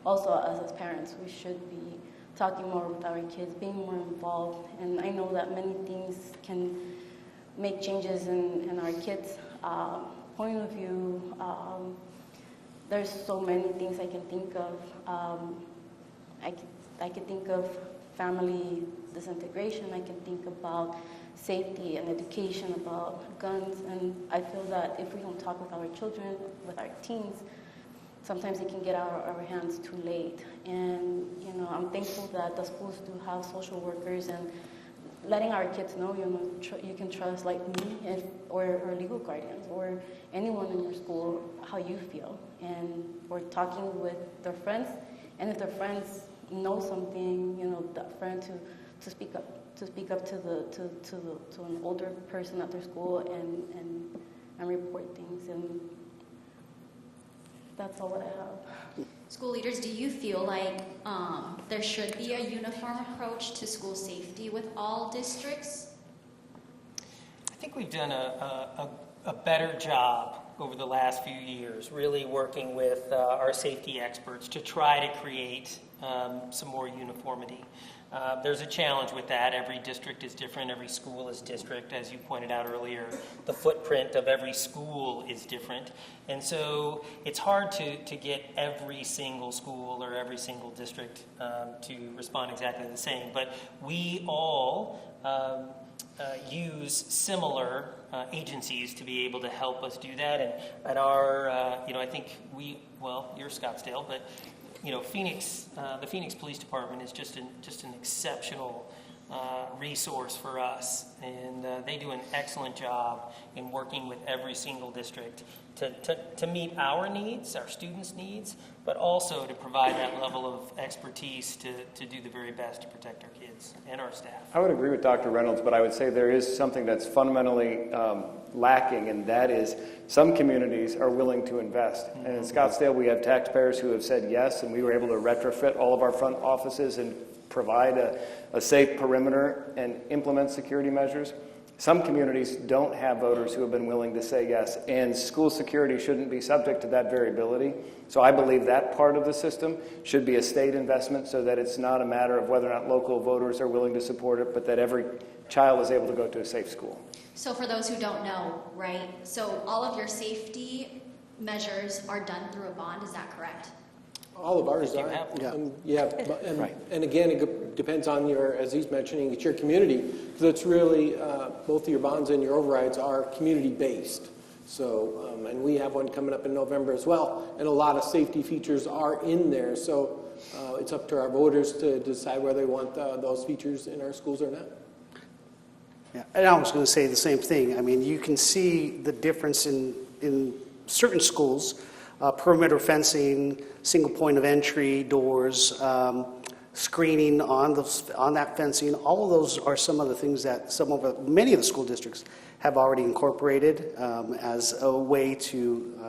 also us as parents, we should be talking more with our kids, being more involved. And I know that many things can make changes in our kids' point of view. There's so many things I can think of. I can think of family disintegration. I can think about safety and education, about guns. And I feel that if we don't talk with our children, with our teens, sometimes it can get out of our hands too late. And, you know, I'm thankful that the schools do have social workers and letting our kids know, you know, you can trust like me or legal guardians or anyone in your school how you feel. And we're talking with their friends. And if their friends know something, you know, that friend to speak up to an older person at their school and report things. And that's all that I have. School leaders, do you feel like there should be a uniform approach to school safety with all districts? I think we've done a better job over the last few years, really working with our safety experts to try to create some more uniformity. There's a challenge with that. Every district is different. Every school is district. As you pointed out earlier, the footprint of every school is different. And so it's hard to get every single school or every single district to respond exactly the same. But we all use similar agencies to be able to help us do that. And at our, I think you're Scottsdale, but Phoenix, the Phoenix Police Department is just an exceptional resource for us, and they do an excellent job in working with every single district to meet our needs, our students' needs, but also to provide that level of expertise to do the very best to protect our kids and our staff. I would agree with Dr. Reynolds, but I would say there is something that's fundamentally lacking, and that is some communities are willing to invest. And in Scottsdale, we have taxpayers who have said yes, and we were able to retrofit all of our front offices and provide a safe perimeter and implement security measures. Some communities don't have voters who have been willing to say yes, and school security shouldn't be subject to that variability. So I believe that part of the system should be a state investment so that it's not a matter of whether or not local voters are willing to support it, but that every child is able to go to a safe school. So for those who don't know, right, so all of your safety measures are done through a bond, is that correct? All of ours are. Right. And again, it depends on as he's mentioning, it's your community. Because it's really, both of your bonds and your overrides are community-based. So, and we have one coming up in November as well. And a lot of safety features are in there. So it's up to our voters to decide whether they want those features in our schools or not. Yeah, and I was going to say the same thing. I mean, you can see the difference in certain schools. Perimeter fencing, single point of entry, doors, screening on that fencing. All of those are some of the things that many of the school districts have already incorporated as a way to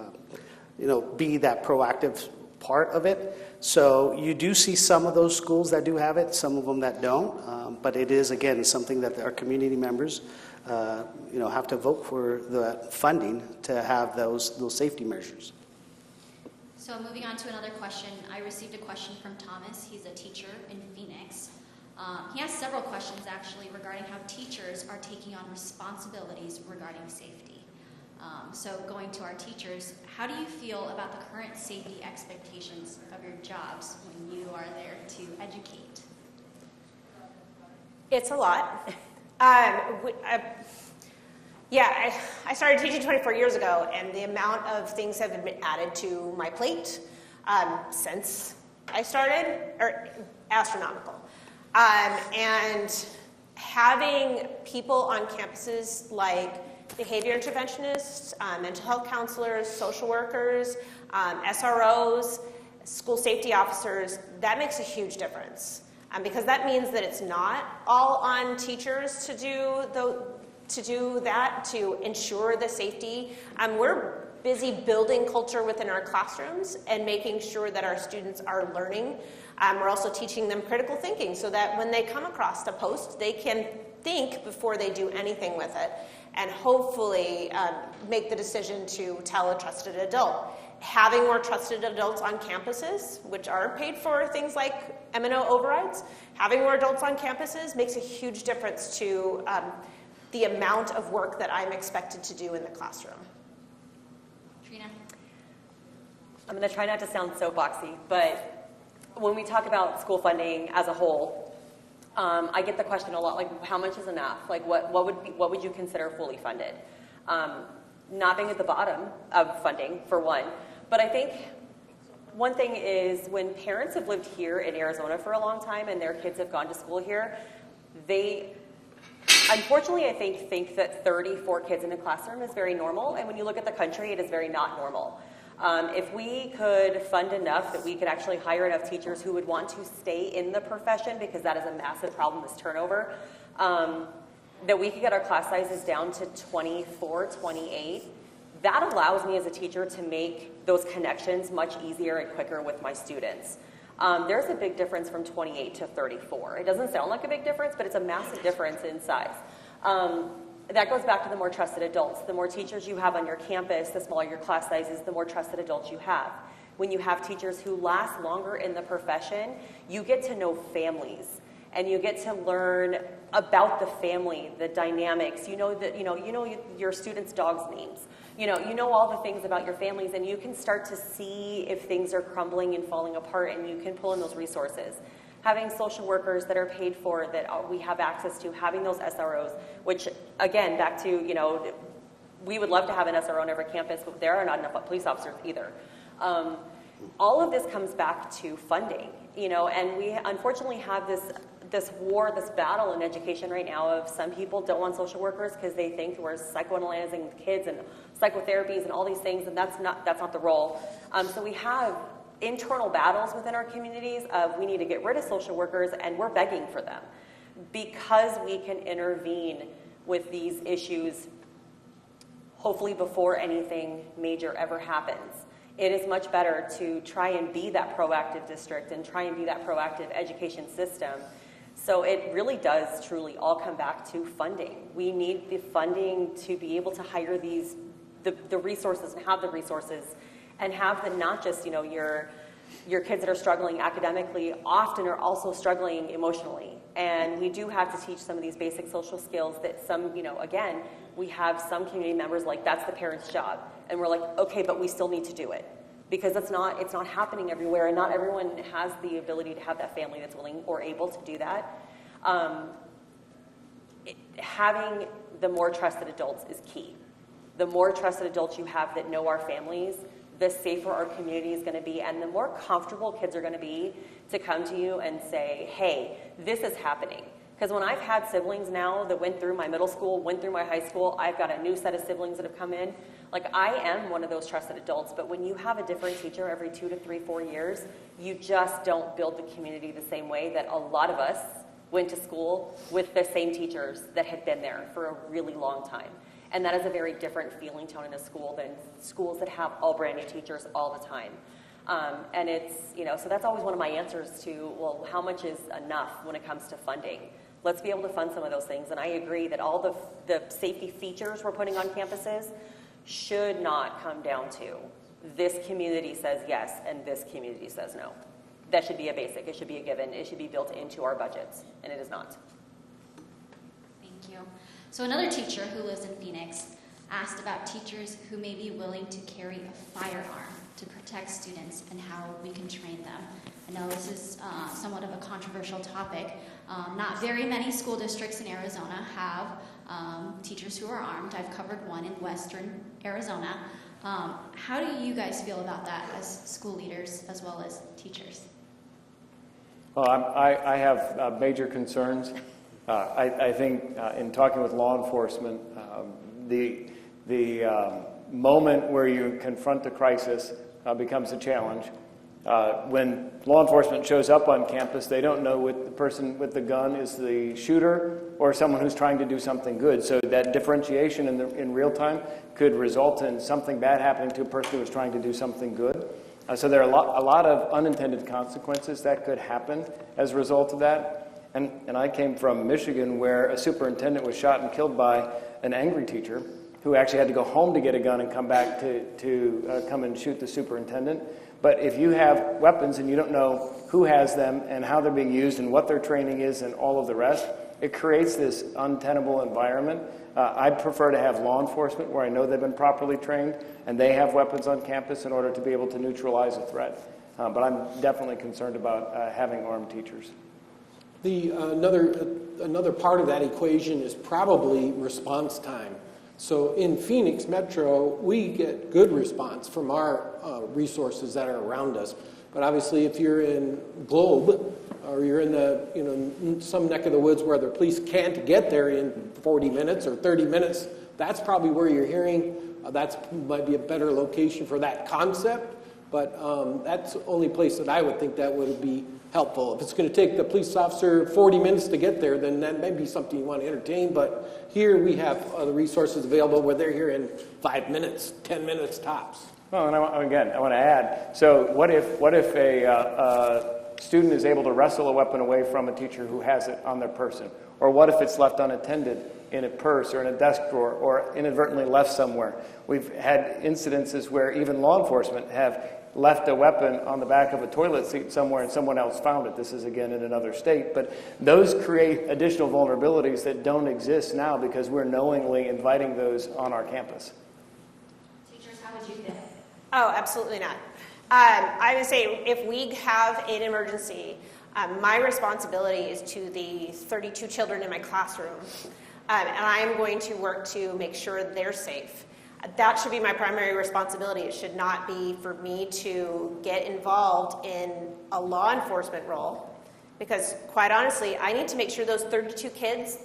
be that proactive part of it. So you do see some of those schools that do have it, some of them that don't, but it is, again, something that our community members have to vote for the funding to have those safety measures. So moving on to another question, I received a question from Thomas. He's a teacher in Phoenix. He has several questions actually regarding how teachers are taking on responsibilities regarding safety. So going to our teachers, how do you feel about the current safety expectations of your jobs when you are there to educate? It's a lot. I started teaching 24 years ago, and the amount of things have been added to my plate since I started are astronomical. And having people on campuses like behavior interventionists, mental health counselors, social workers, SROs, school safety officers, that makes a huge difference. Because that means that it's not all on teachers to do that, to ensure the safety. We're busy building culture within our classrooms and making sure that our students are learning. We're also teaching them critical thinking so that when they come across a post, they can think before they do anything with it, and hopefully make the decision to tell a trusted adult. Having more trusted adults on campuses, which are paid for things like M&O overrides, having more adults on campuses makes a huge difference to the amount of work that I'm expected to do in the classroom. Trina? I'm going to try not to sound soapboxy, but when we talk about school funding as a whole, I get the question a lot, like, how much is enough? Like, what would you consider fully funded? Not being at the bottom of funding, for one. But I think one thing is when parents have lived here in Arizona for a long time and their kids have gone to school here, they, unfortunately, I think that 34 kids in a classroom is very normal. And when you look at the country, it is very not normal. If we could fund enough that we could actually hire enough teachers who would want to stay in the profession, because that is a massive problem, this turnover, that we could get our class sizes down to 24, 28, that allows me as a teacher to make those connections much easier and quicker with my students. There's a big difference from 28 to 34. It doesn't sound like a big difference, but it's a massive difference in size. That goes back to the more trusted adults. The more teachers you have on your campus, the smaller your class sizes, the more trusted adults you have. When you have teachers who last longer in the profession, you get to know families, and you get to learn about the family, the dynamics. You know your students' dogs' names. You know all the things about your families, and you can start to see if things are crumbling and falling apart, and you can pull in those resources. Having social workers that are paid for, that we have access to, having those SROs, which, again, back to, we would love to have an SRO on every campus, but there are not enough police officers either. All of this comes back to funding, and we unfortunately have this war, this battle in education right now of some people don't want social workers because they think we're psychoanalyzing kids and psychotherapies and all these things, and that's not the role. So we have internal battles within our communities of we need to get rid of social workers, and we're begging for them because we can intervene with these issues hopefully before anything major ever happens. It is much better to try and be that proactive district and try and be that proactive education system. So it really does truly all come back to funding. We need the funding to be able to hire the resources and have the resources and have the not just, your kids that are struggling academically often are also struggling emotionally. And we do have to teach some of these basic social skills that some, again, we have some community members like that's the parent's job. And we're like, okay, but we still need to do it. Because it's not happening everywhere, and not everyone has the ability to have that family that's willing or able to do that. Having the more trusted adults is key. The more trusted adults you have that know our families, the safer our community is going to be, and the more comfortable kids are going to be to come to you and say, hey, this is happening. Because when I've had siblings now that went through my middle school, went through my high school, I've got a new set of siblings that have come in. Like, I am one of those trusted adults, but when you have a different teacher every 2 to 3, 4 years, you just don't build the community the same way that a lot of us went to school with the same teachers that had been there for a really long time. And that is a very different feeling tone in a school than schools that have all brand new teachers all the time. And it's, so that's always one of my answers to, well, how much is enough when it comes to funding? Let's be able to fund some of those things. And I agree that all the safety features we're putting on campuses should not come down to this community says yes and this community says no. That should be a basic. It should be a given. It should be built into our budgets, and it is not. Thank you. So another teacher who lives in Phoenix asked about teachers who may be willing to carry a firearm to protect students and how we can train them. I know this is somewhat of a controversial topic. Not very many school districts in Arizona have teachers who are armed. I've covered one in western Arizona. How do you guys feel about that as school leaders as well as teachers? Well, I have major concerns. I think in talking with law enforcement, the moment where you confront the crisis becomes a challenge. When law enforcement shows up on campus, they don't know if the person with the gun is the shooter or someone who's trying to do something good. So that differentiation in real time could result in something bad happening to a person who was trying to do something good. So there are a lot of unintended consequences that could happen as a result of that. And I came from Michigan, where a superintendent was shot and killed by an angry teacher who actually had to go home to get a gun and come back to come and shoot the superintendent. But if you have weapons and you don't know who has them and how they're being used and what their training is and all of the rest, it creates this untenable environment. I'd prefer to have law enforcement where I know they've been properly trained and they have weapons on campus in order to be able to neutralize a threat. But I'm definitely concerned about having armed teachers. Another part of that equation is probably response time. So in Phoenix Metro, we get good response from our resources that are around us. But obviously, if you're in Globe or you're in some neck of the woods where the police can't get there in 40 minutes or 30 minutes, that's probably where you're hearing. That might be a better location for that concept. But that's the only place that I would think that would be helpful. If it's going to take the police officer 40 minutes to get there, then that may be something you want to entertain. But here we have the resources available where they're here in 5 minutes, 10 minutes tops. Well, and I want to add, so what if a student is able to wrestle a weapon away from a teacher who has it on their person? Or what if it's left unattended in a purse or in a desk drawer or inadvertently left somewhere? We've had incidences where even law enforcement have left a weapon on the back of a toilet seat somewhere and someone else found it. This is, again, in another state. But those create additional vulnerabilities that don't exist now because we're knowingly inviting those on our campus. Teachers, how would you feel? Oh, absolutely not. I would say if we have an emergency, my responsibility is to the 32 children in my classroom, and I'm going to work to make sure they're safe. That should be my primary responsibility. It should not be for me to get involved in a law enforcement role, because quite honestly, I need to make sure those 32 kids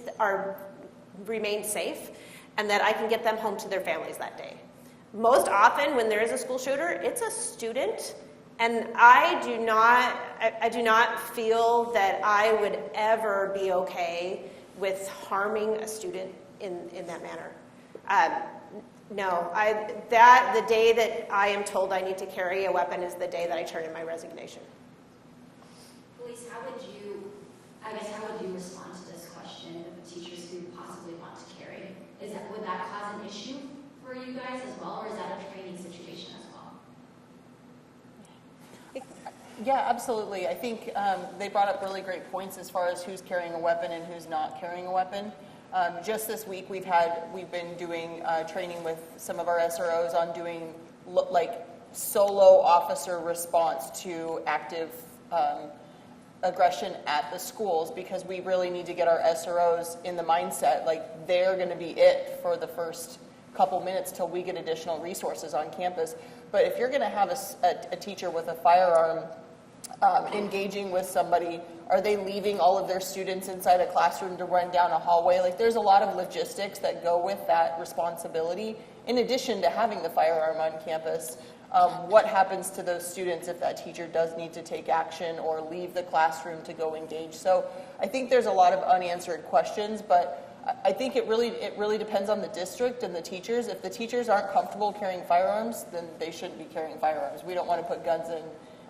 remain safe and that I can get them home to their families that day. Most often when there is a school shooter, it's a student, and I do not feel that I would ever be okay with harming a student in that manner. No, the day that I am told I need to carry a weapon is the day that I turn in my resignation. Elise, how would you respond to this question of teachers who possibly want to carry? Would that cause an issue for you guys as well, or is that a training situation as well? Yeah, absolutely. I think they brought up really great points as far as who's carrying a weapon and who's not carrying a weapon. Just this week, we've been doing training with some of our SROs on doing solo officer response to active aggression at the schools, because we really need to get our SROs in the mindset like they're going to be it for the first couple minutes till we get additional resources on campus. But if you're going to have a teacher with a firearm engaging with somebody, are they leaving all of their students inside a classroom to run down a hallway? Like, there's a lot of logistics that go with that responsibility, in addition to having the firearm on campus. What happens to those students if that teacher does need to take action or leave the classroom to go engage? So I think there's a lot of unanswered questions, but I think it really depends on the district and the teachers. If the teachers aren't comfortable carrying firearms, then they shouldn't be carrying firearms. We don't want to put guns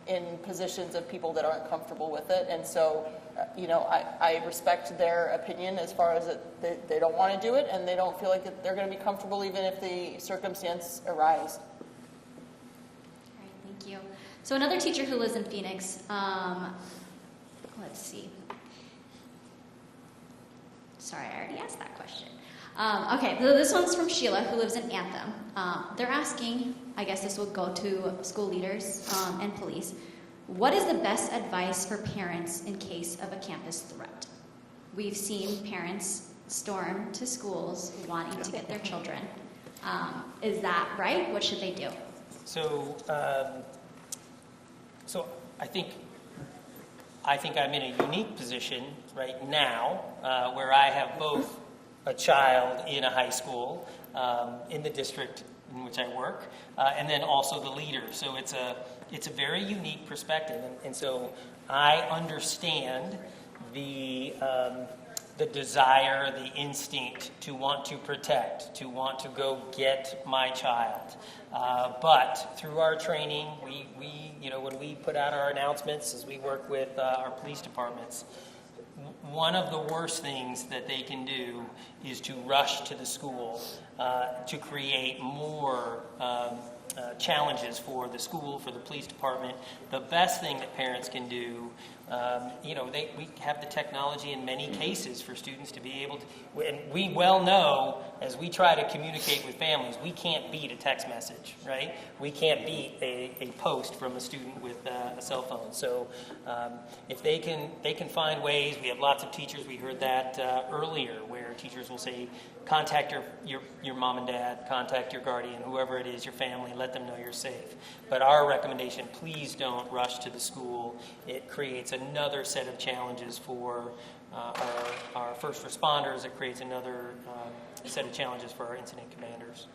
in positions of people that aren't comfortable with it. And so, I respect their opinion as far as they don't want to do it, and they don't feel like they're going to be comfortable even if the circumstance arises. All right, thank you. So another teacher who lives in Phoenix, let's see. Sorry, I already asked that question. Okay, so this one's from Sheila, who lives in Anthem. They're asking, I guess this will go to school leaders and police, what is the best advice for parents in case of a campus threat? We've seen parents storm to schools wanting to get their children. Is that right? What should they do? So I think I'm in a unique position right now where I have both a child in a high school in the district in which I work, and then also the leader. So it's a very unique perspective, and so I understand the desire, the instinct to want to protect, to want to go get my child. But through our training, we when we put out our announcements as we work with our police departments, one of the worst things that they can do is to rush to the school to create more challenges for the school, for the police department. The best thing that parents can do, we have the technology in many cases for students to be able to, and we well know as we try to communicate with families, we can't beat a text message, right? We can't beat a post from a student with a cell phone. So if they can find ways, we have lots of teachers, we heard that earlier, where teachers will say, contact your mom and dad, contact your guardian, whoever it is, your family, let them know you're safe. But our recommendation, please don't rush to the school. It creates another set of challenges for our first responders. It creates another set of challenges for our incident commanders.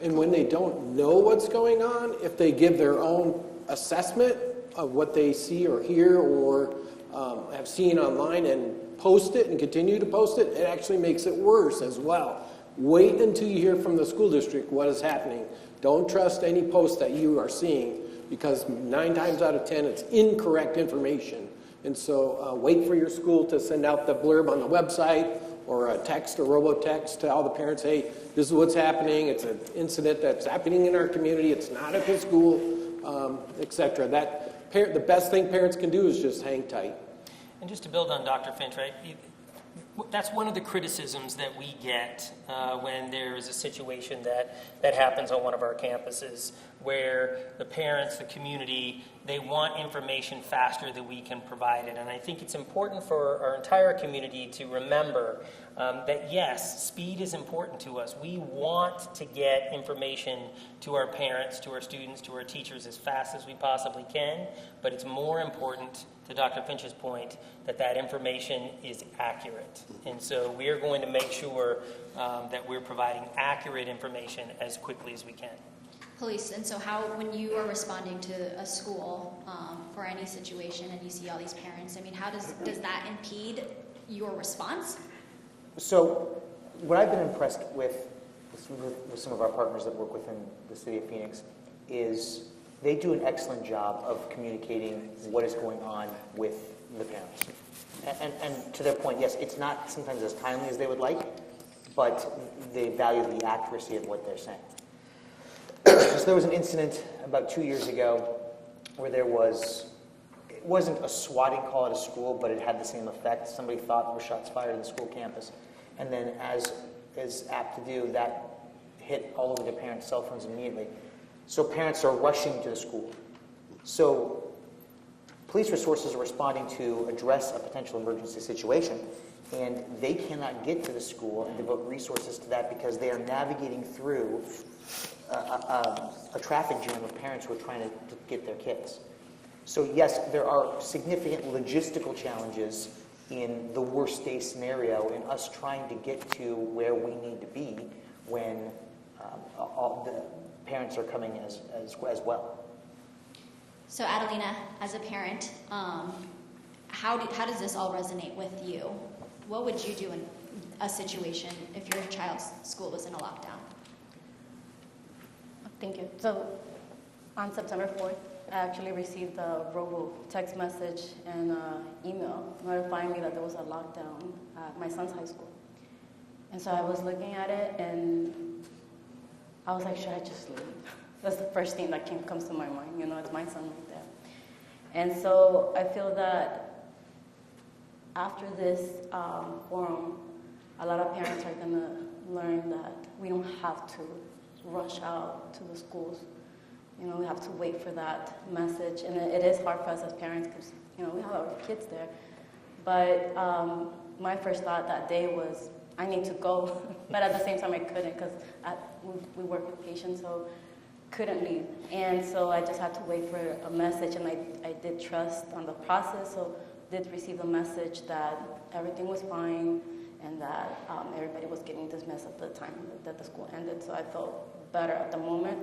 And when they don't know what's going on, if they give their own assessment of what they see or hear or have seen online and post it and continue to post it, it actually makes it worse as well. Wait until you hear from the school district what is happening. Don't trust any post that you are seeing, because 9 times out of 10 it's incorrect information. And so wait for your school to send out the blurb on the website or a text or robo-text to all the parents, hey, this is what's happening. It's an incident that's happening in our community. It's not at the school, etc. The best thing parents can do is just hang tight. And just to build on Dr. Finch, right, that's one of the criticisms that we get when there is a situation that happens on one of our campuses, where the parents, the community, they want information faster than we can provide it. And I think it's important for our entire community to remember that, yes, speed is important to us. We want to get information to our parents, to our students, to our teachers as fast as we possibly can, but it's more important, to Dr. Finch's point, that information is accurate. And so we're going to make sure that we're providing accurate information as quickly as we can. Police, and so when you are responding to a school for any situation and you see all these parents, I mean, how does that impede your response? So what I've been impressed with some of our partners that work within the city of Phoenix is they do an excellent job of communicating what is going on with the parents. And to their point, yes, it's not sometimes as timely as they would like, but they value the accuracy of what they're saying. So there was an incident about 2 years ago where it wasn't a swatting call at a school, but it had the same effect. Somebody thought there were shots fired in the school campus. And then, as is apt to do, that hit all over the parents' cell phones immediately. So parents are rushing to the school. So police resources are responding to address a potential emergency situation, and they cannot get to the school and devote resources to that because they are navigating through a traffic jam of parents who are trying to get their kids. So yes, there are significant logistical challenges in the worst case scenario in us trying to get to where we need to be when all the parents are coming as well. So Adelina, as a parent, how does this all resonate with you? What would you do in a situation if your child's school was in a lockdown? Thank you. So on September 4th, I actually received a robo text message and email notifying me that there was a lockdown at my son's high school. And so I was looking at it and I was like, should I just leave? That's the first thing that comes to my mind. You know, it's my son right there. And so I feel that after this forum, a lot of parents are going to learn that we don't have to rush out to the schools. You know, we have to wait for that message. And it is hard for us as parents because, you know, we have our kids there. But my first thought that day was, I need to go. But at the same time, I couldn't because we work with patients, so couldn't leave. And so I just had to wait for a message, and I did trust on the process, so did receive a message that everything was fine and that everybody was getting dismissed at the time that the school ended, so I felt better at the moment.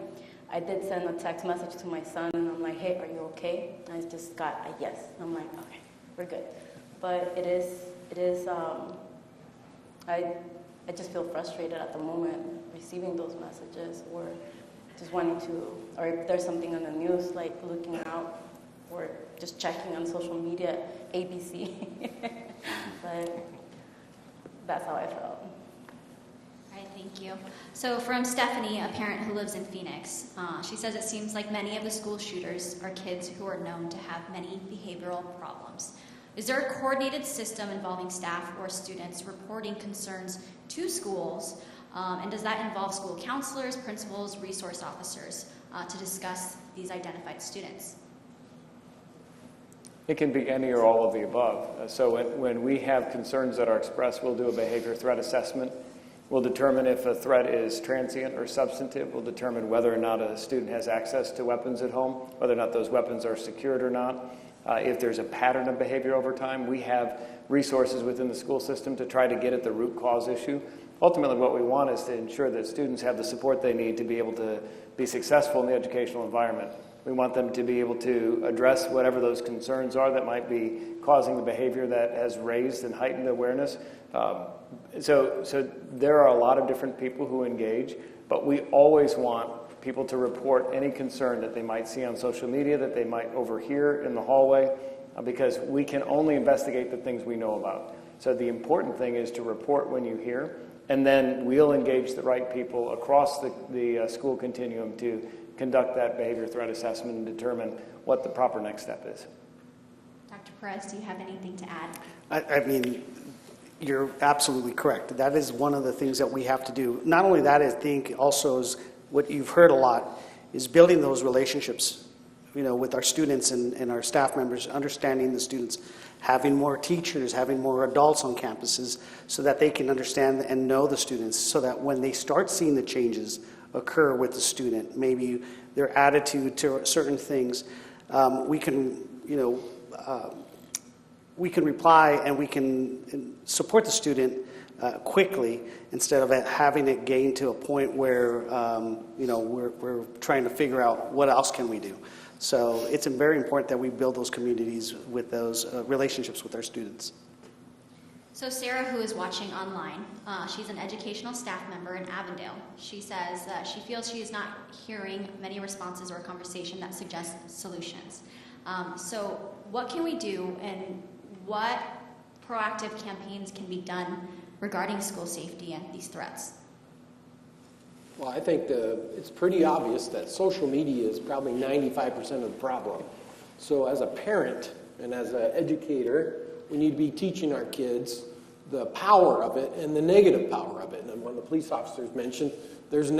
I did send a text message to my son, and I'm like, hey, are you okay? And I just got a yes. I'm like, okay, we're good. But it is I just feel frustrated at the moment receiving those messages, or just wanting to, or if there's something on the news, like looking out or just checking on social media, ABC. But that's how I felt. All right, thank you. So from Stephanie, a parent who lives in Phoenix, she says it seems like many of the school shooters are kids who are known to have many behavioral problems. Is there a coordinated system involving staff or students reporting concerns to schools? And does that involve school counselors, principals, resource officers to discuss these identified students? It can be any or all of the above. So when we have concerns that are expressed, we'll do a behavior threat assessment. We'll determine if a threat is transient or substantive. We'll determine whether or not a student has access to weapons at home, whether or not those weapons are secured or not. If there's a pattern of behavior over time, we have resources within the school system to try to get at the root cause issue. Ultimately, what we want is to ensure that students have the support they need to be able to be successful in the educational environment. We want them to be able to address whatever those concerns are that might be causing the behavior that has raised and heightened awareness. So there are a lot of different people who engage, but we always want people to report any concern that they might see on social media, that they might overhear in the hallway, because we can only investigate the things we know about. So the important thing is to report when you hear, and then we'll engage the right people across the school continuum to conduct that behavior threat assessment and determine what the proper next step is. Dr. Perez, do you have anything to add? I mean, you're absolutely correct. That is one of the things that we have to do. Not only that, I think also is what you've heard a lot is building those relationships, you know, with our students and our staff members, understanding the students, having more teachers, having more adults on campuses so that they can understand and know the students, so that when they start seeing the changes occur with the student, maybe their attitude to certain things, we can, you know, we can reply and we can support the student quickly instead of having it gain to a point where you know, we're trying to figure out what else can we do. So it's very important that we build those communities with those relationships with our students. So Sarah, who is watching online, she's an educational staff member in Avondale. She says that she feels she is not hearing many responses or conversation that suggests solutions. So what can we do, and what proactive campaigns can be done regarding school safety and these threats? Well, I think it's pretty obvious that social media is probably 95% of the problem. So as a parent and as an educator, we need to be teaching our kids the power of it and the negative power of it. And when the police officers mentioned, there's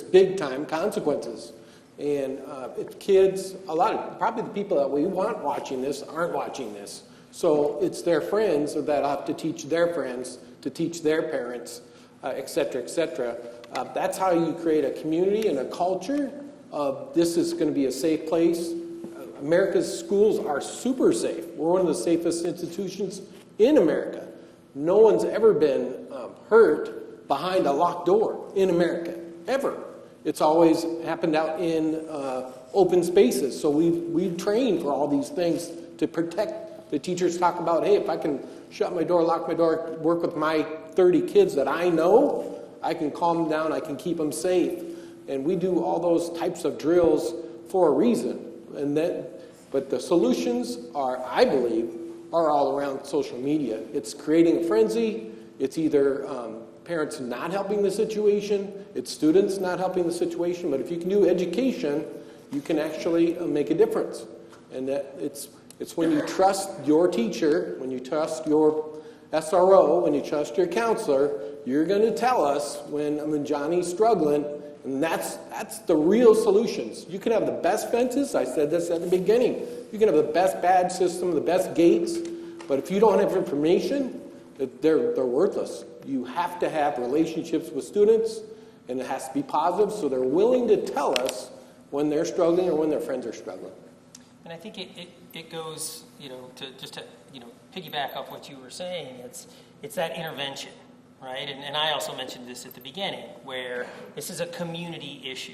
big time consequences. And if kids, probably the people that we want watching this aren't watching this. So it's their friends that have to teach their friends to teach their parents, et cetera, et cetera. That's how you create a community and a culture of this is going to be a safe place. America's schools are super safe. We're one of the safest institutions in America. No one's ever been hurt behind a locked door in America, ever. It's always happened out in open spaces. So we've trained for all these things to protect The teachers talk about, hey, if I can shut my door, lock my door, work with my 30 kids that I know, I can calm them down, I can keep them safe. And we do all those types of drills for a reason. But the solutions are, I believe, are all around social media. It's creating a frenzy. It's either parents not helping the situation, it's students not helping the situation. But if you can do education, you can actually make a difference. And that it's when you trust your teacher, when you trust your SRO, when you trust your counselor, you're going to tell us when Johnny's struggling. And that's the real solutions. You can have the best fences. I said this at the beginning. You can have the best badge system, the best gates, but if you don't have information, they're worthless. You have to have relationships with students, and it has to be positive, so they're willing to tell us when they're struggling or when their friends are struggling. And I think it goes, to piggyback off what you were saying. It's that intervention. Right, and I also mentioned this at the beginning, where this is a community issue.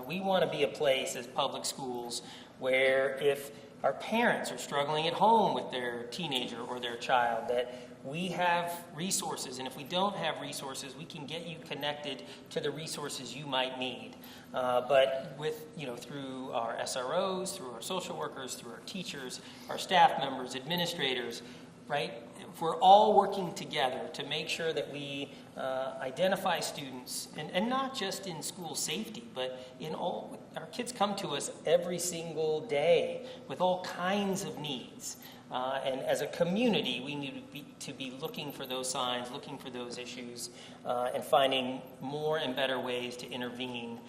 We want to be a place as public schools where if our parents are struggling at home with their teenager or their child, that we have resources, and if we don't have resources, we can get you connected to the resources you might need. But through our SROs, through our social workers, through our teachers, our staff members, administrators, right? If we're all working together to make sure that we identify students, and not just in school safety, but in all, our kids come to us every single day with all kinds of needs. And as a community, we need to be looking for those signs, looking for those issues, and finding more and better ways to intervene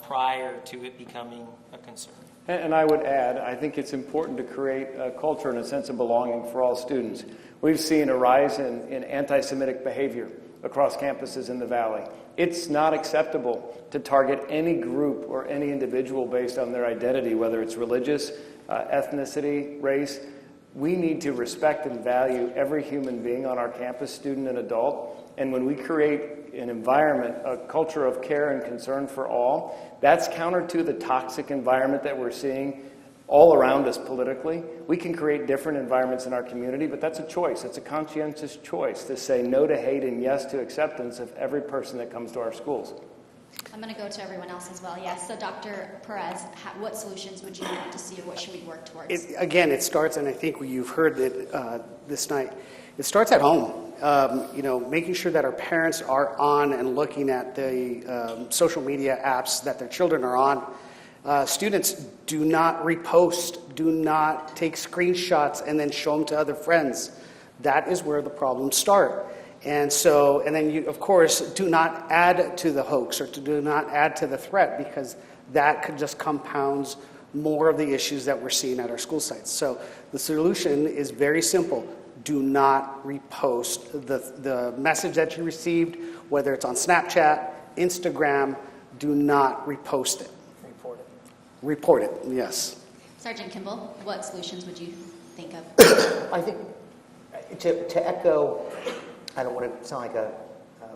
prior to it becoming a concern. And I would add, I think it's important to create a culture and a sense of belonging for all students. We've seen a rise in anti-Semitic behavior across campuses in the Valley. It's not acceptable to target any group or any individual based on their identity, whether it's religious, ethnicity, race. We need to respect and value every human being on our campus, student and adult. And when we create an environment, a culture of care and concern for all, that's counter to the toxic environment that we're seeing all around us politically. We can create different environments in our community, but that's a choice. It's a conscientious choice to say no to hate and yes to acceptance of every person that comes to our schools. I'm going to go to everyone else as well. Yes, so Dr. Perez, what solutions would you like to see, or what should we work towards? It starts, and I think you've heard it this night, it starts at home. Making sure that our parents are on and looking at the social media apps that their children are on. Students, do not repost, do not take screenshots and then show them to other friends. That is where the problems start. And then you, of course, do not add to the hoax or do not add to the threat, because that could just compounds more of the issues that we're seeing at our school sites. So the solution is very simple. Do not repost the message that you received, whether it's on Snapchat, Instagram, do not repost it. Report it, yes. Sergeant Kimball, what solutions would you think of? I think to echo, I don't want to sound like a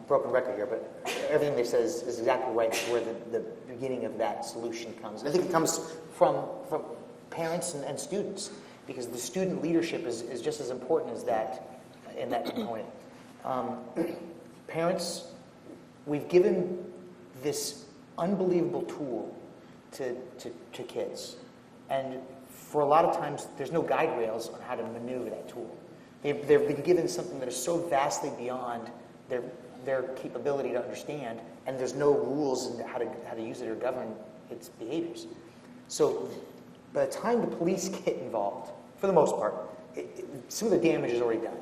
broken record here, but everything they said is exactly right where the beginning of that solution comes. And I think it comes from parents and students, because the student leadership is just as important as that in that component. Parents, we've given this unbelievable tool to kids, and for a lot of times there's no guide rails on how to maneuver that tool. They've been given something that is so vastly beyond their capability to understand, and there's no rules in how to use it or govern its behaviors. So by the time the police get involved, for the most part, some of the damage is already done.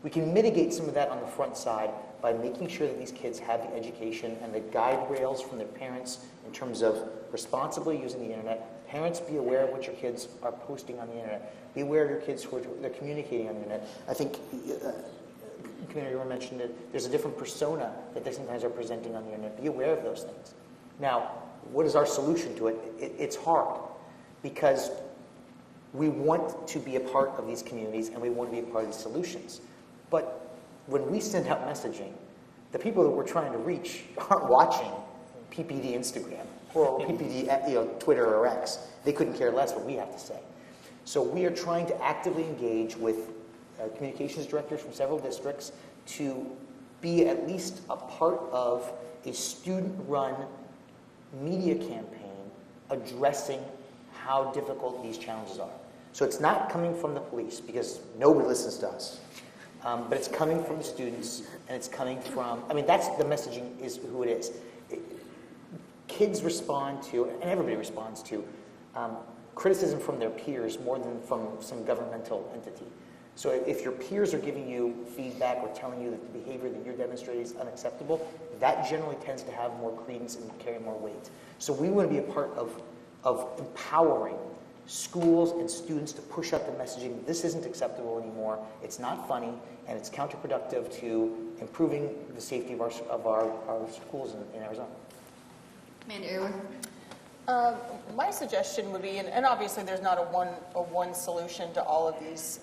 We can mitigate some of that on the front side by making sure that these kids have the education and the guide rails from their parents in terms of responsibly using the internet. Parents, be aware of what your kids are posting on the internet. Be aware of your kids who they're communicating on the internet. I think Commander Yorn mentioned that there's a different persona that they sometimes are presenting on the internet. Be aware of those things. Now, what is our solution to it? It's hard, because we want to be a part of these communities and we want to be a part of these solutions. But when we send out messaging, the people that we're trying to reach aren't watching PPD Instagram or PPD Twitter or X. They couldn't care less what we have to say. So we are trying to actively engage with communications directors from several districts to be at least a part of a student-run media campaign addressing how difficult these challenges are. So it's not coming from the police, because nobody listens to us. But it's coming from the students, and it's coming from, I mean, that's the messaging is who it is. Kids respond to, and everybody responds to, criticism from their peers more than from some governmental entity. So if your peers are giving you feedback or telling you that the behavior that you're demonstrating is unacceptable, that generally tends to have more credence and carry more weight. So we want to be a part of empowering schools and students to push out the messaging, this isn't acceptable anymore, it's not funny, and it's counterproductive to improving the safety of our schools in Arizona. Amanda Irwin. My suggestion would be, and obviously there's not a one solution to all of these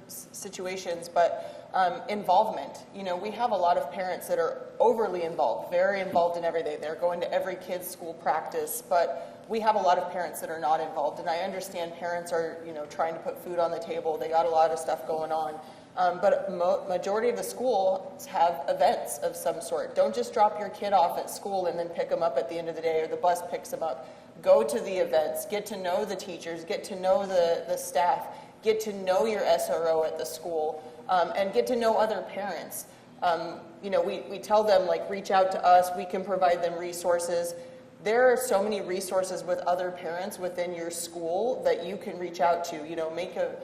situations, but involvement. You know, we have a lot of parents that are overly involved, very involved in everything. They're going to every kid's school practice, but we have a lot of parents that are not involved. And I understand parents are, you know, trying to put food on the table. They got a lot of stuff going on. But majority of the schools have events of some sort. Don't just drop your kid off at school and then pick them up at the end of the day, or the bus picks them up. Go to the events, get to know the teachers, get to know the staff, get to know your SRO at the school, and get to know other parents. You know, we tell them, like, reach out to us, we can provide them resources. There are so many resources with other parents within your school that you can reach out to. You know, make a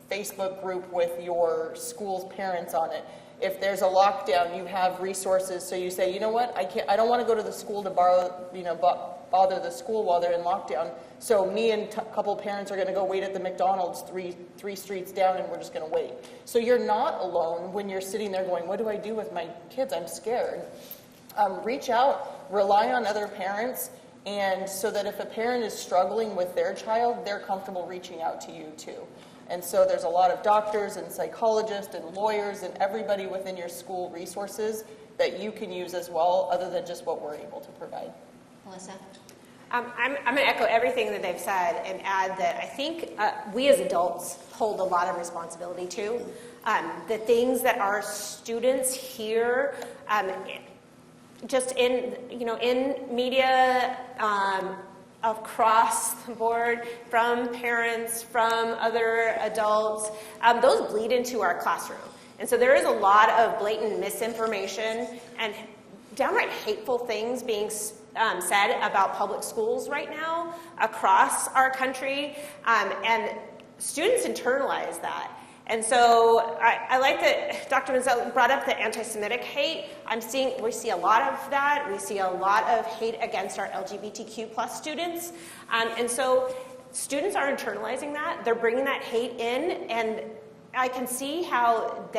Facebook group with your school's parents on it. If there's a lockdown, you have resources. So you say, you know what, I don't want to go to the school to bother the school while they're in lockdown. So me and a couple parents are going to go wait at the McDonald's three streets down, and we're just going to wait. So you're not alone when you're sitting there going, what do I do with my kids? I'm scared. Reach out, rely on other parents, and so that if a parent is struggling with their child, they're comfortable reaching out to you too. And so there's a lot of doctors and psychologists and lawyers and everybody within your school resources that you can use as well, other than just what we're able to provide. Melissa? I'm going to echo everything that they've said and add that I think we as adults hold a lot of responsibility too. The things that our students hear, just in media, across the board, from parents, from other adults, those bleed into our classroom. And so there is a lot of blatant misinformation and downright hateful things being said about public schools right now across our country, and students internalize that. And so I like that Dr. Menzel brought up the anti-Semitic hate. We see a lot of that. We see a lot of hate against our LGBTQ plus students. And so students are internalizing that. They're bringing that hate in, and I can see how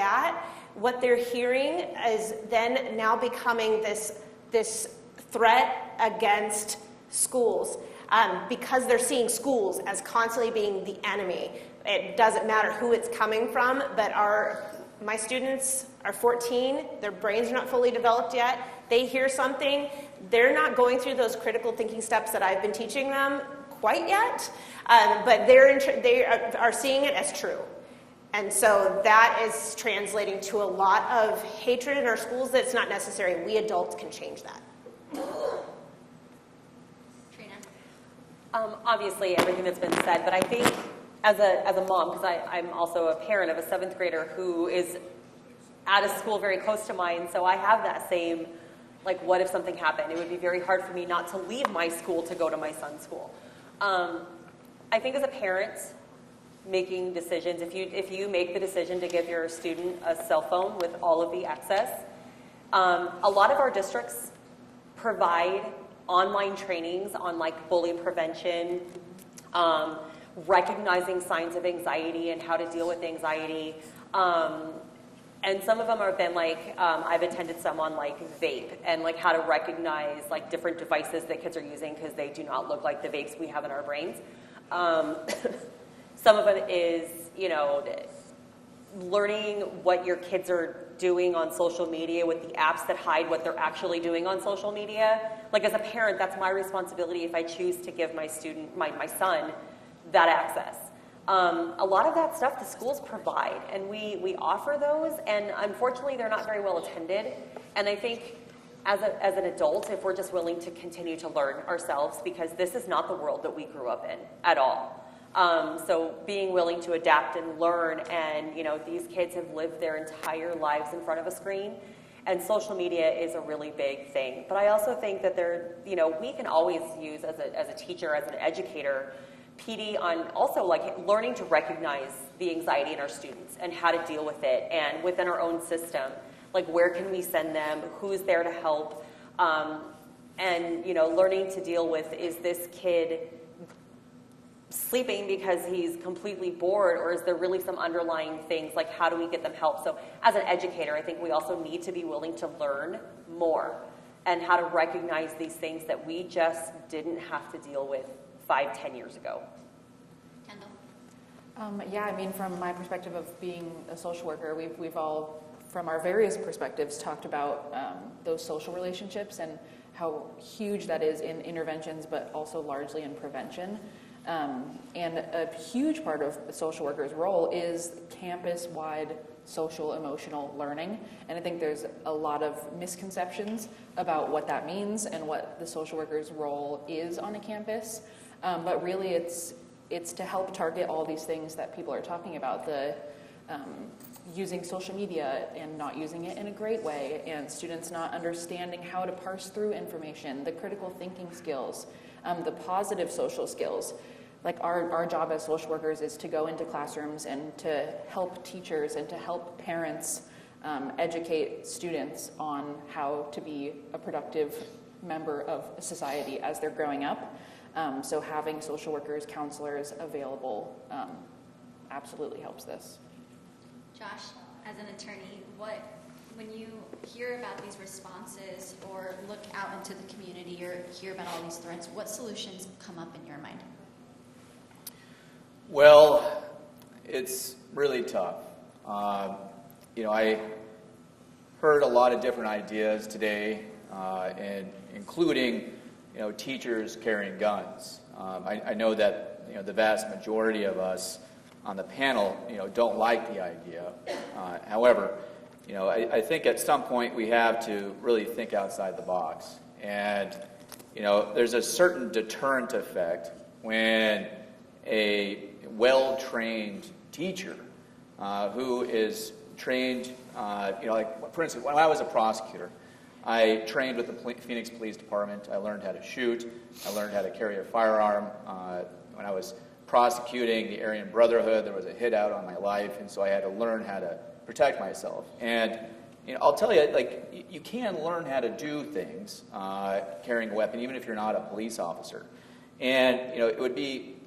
what they're hearing is then now becoming this threat against schools, because they're seeing schools as constantly being the enemy. It doesn't matter who it's coming from, but my students are 14, their brains are not fully developed yet. They hear something, they're not going through those critical thinking steps that I've been teaching them quite yet, but they are seeing it as true. And so that is translating to a lot of hatred in our schools that's not necessary. We adults can change that. Trina? Obviously, everything that's been said, but I think as a mom, because I'm also a parent of a 7th grader who is at a school very close to mine, so I have that same, like, what if something happened? It would be very hard for me not to leave my school to go to my son's school. I think as a parent, making decisions, if you make the decision to give your student a cell phone with all of the access, a lot of our districts provide online trainings on, like, bully prevention, recognizing signs of anxiety and how to deal with anxiety. And some of them have been like, I've attended some on, like, vape and, like, how to recognize, like, different devices that kids are using because they do not look like the vapes we have in our brains. Some of it is, learning what your kids are doing on social media with the apps that hide what they're actually doing on social media. Like, as a parent, that's my responsibility if I choose to give my student, my son, that access. A lot of that stuff the schools provide, and we offer those, and unfortunately they're not very well attended. And I think as an adult, if we're just willing to continue to learn ourselves, because this is not the world that we grew up in at all. So being willing to adapt and learn, and these kids have lived their entire lives in front of a screen, and social media is a really big thing. But I also think that we can always use as a teacher, as an educator, PD on also like learning to recognize the anxiety in our students and how to deal with it, and within our own system, like where can we send them, who's there to help, and learning to deal with, is this kid sleeping because he's completely bored, or is there really some underlying things, like how do we get them help? So as an educator, I think we also need to be willing to learn more and how to recognize these things that we just didn't have to deal with 5-10 years ago. Kendall? Yeah, I mean, from my perspective of being a social worker, we've all, from our various perspectives, talked about those social relationships and how huge that is in interventions, but also largely in prevention. And a huge part of a social worker's role is campus-wide social emotional learning. And I think there's a lot of misconceptions about what that means and what the social worker's role is on a campus. But really it's to help target all these things that people are talking about, the using social media and not using it in a great way, and students not understanding how to parse through information, the critical thinking skills, the positive social skills. Like our job as social workers is to go into classrooms and to help teachers and to help parents educate students on how to be a productive member of society as they're growing up. So having social workers, counselors available absolutely helps this. Josh, as an attorney, when you hear about these responses or look out into the community or hear about all these threats, what solutions come up in your mind? Well, it's really tough. I heard a lot of different ideas today, and including, teachers carrying guns. I know that, the vast majority of us on the panel, don't like the idea. However, I think at some point we have to really think outside the box. And, there's a certain deterrent effect when a well-trained teacher who is trained, like, for instance, when I was a prosecutor, I trained with the Phoenix Police Department. I learned how to shoot. I learned how to carry a firearm. When I was prosecuting the Aryan Brotherhood, there was a hit out on my life, and so I had to learn how to protect myself. And I'll tell you, like, you can learn how to do things carrying a weapon, even if you're not a police officer. And it would be,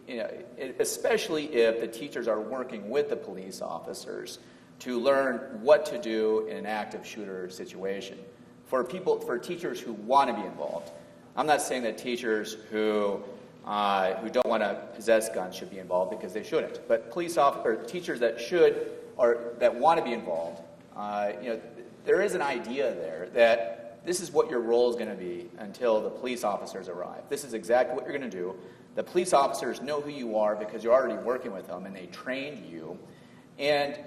especially if the teachers are working with the police officers to learn what to do in an active shooter situation. For teachers who want to be involved, I'm not saying that teachers who don't want to possess guns should be involved, because they shouldn't. But teachers that should or that want to be involved, there is an idea there that this is what your role is going to be until the police officers arrive. This is exactly what you're going to do. The police officers know who you are because you're already working with them and they trained you. And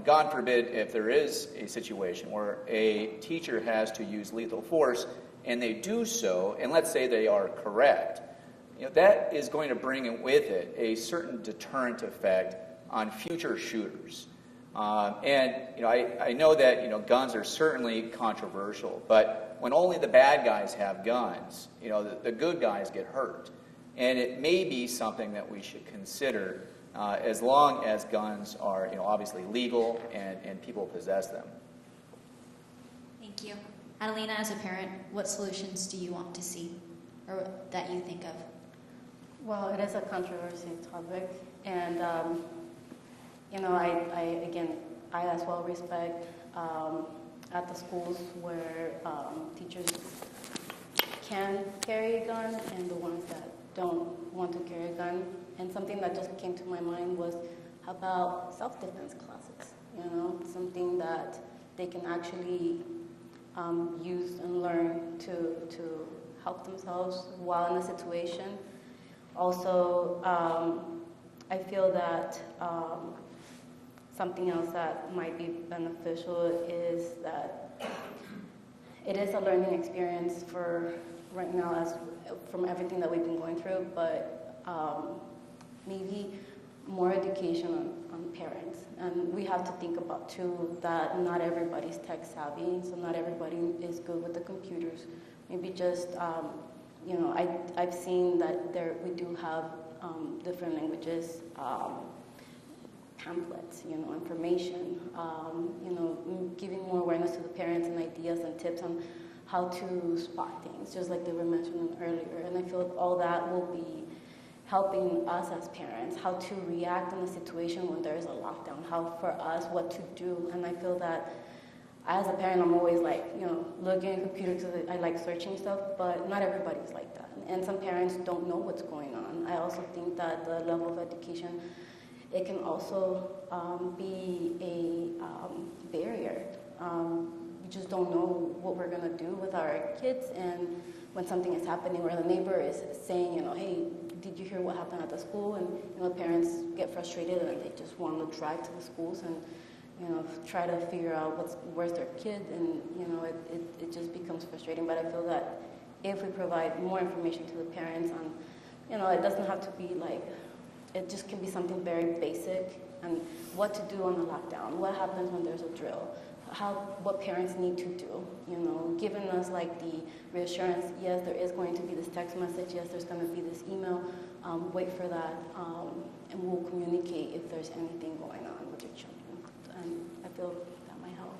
God forbid if there is a situation where a teacher has to use lethal force and they do so, and let's say they are correct, that is going to bring with it a certain deterrent effect on future shooters. I know that guns are certainly controversial, but when only the bad guys have guns, the good guys get hurt. And it may be something that we should consider as long as guns are obviously legal and people possess them. Thank you. Adelina, as a parent, what solutions do you want to see or that you think of? Well, it is a controversial topic, and I as well respect at the schools where teachers can carry a gun and the ones that don't want to carry a gun. And something that just came to my mind was about self-defense classes. Something that they can actually use and learn to help themselves while in a situation Also, I feel that something else that might be beneficial is that it is a learning experience for right now, as from everything that we've been going through, but maybe more education on parents. And we have to think about too that not everybody's tech savvy, so not everybody is good with the computers. Maybe just, you know, I've seen that we do have different languages, pamphlets, you know, information, you know, giving more awareness to the parents and ideas and tips on how to spot things, just like they were mentioning earlier. And I feel like all that will be helping us as parents, how to react in a situation when there is a lockdown, how for us, what to do. And I feel that as a parent, I'm always like, you know, looking at computers because I like searching stuff, but not everybody's like that. And some parents don't know what's going on. I also think that the level of education, it can also be a barrier. We just don't know what we're gonna do with our kids, and when something is happening where the neighbor is saying, you know, hey, did you hear what happened at the school? And you know, parents get frustrated and they just want to drive to the schools and, you know, try to figure out where's their kid, and you know, it just becomes frustrating. But I feel that if we provide more information to the parents on, you know, it doesn't have to be like, it just can be something very basic, and what to do on the lockdown, what happens when there's a drill, what parents need to do, you know, giving us like the reassurance, yes, there is going to be this text message, yes, there's going to be this email, wait for that, and we'll communicate if there's anything going on with your children. And I feel that might help.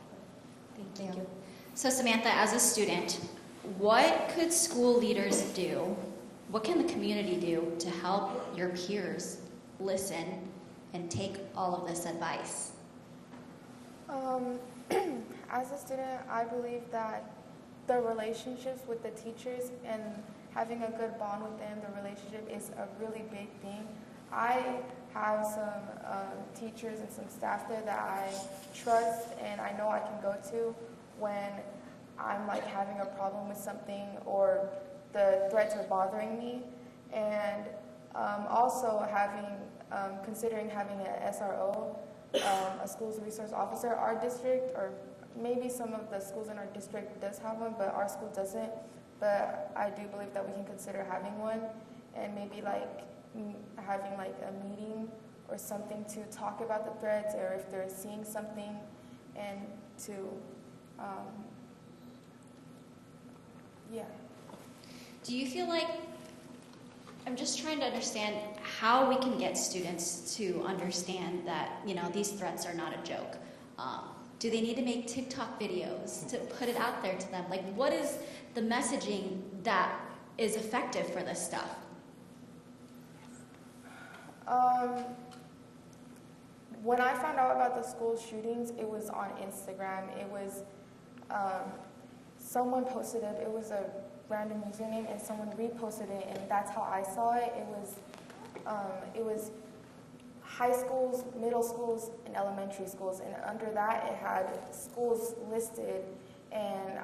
Thank you. So Samantha, as a student, what could school leaders do? What can the community do to help your peers listen and take all of this advice? As a student, I believe that the relationships with the teachers and having a good bond with them, the relationship is a really big thing. I have some teachers and some staff there that I trust and I know I can go to when I'm like having a problem with something or the threats are bothering me. And also considering having an SRO, a schools resource officer. Our district, or maybe some of the schools in our district does have one, but our school doesn't. But I do believe that we can consider having one, and maybe like having like a meeting or something to talk about the threats, or if they're seeing something, and to, yeah. Do you feel like, I'm just trying to understand how we can get students to understand that, you know, these threats are not a joke. Do they need to make TikTok videos to put it out there to them? Like, what is the messaging that is effective for this stuff? When I found out about the school shootings, it was on Instagram. It was, someone posted it. It was a random username, and someone reposted it, and that's how I saw it. It was high schools, middle schools, and elementary schools, and under that it had schools listed. And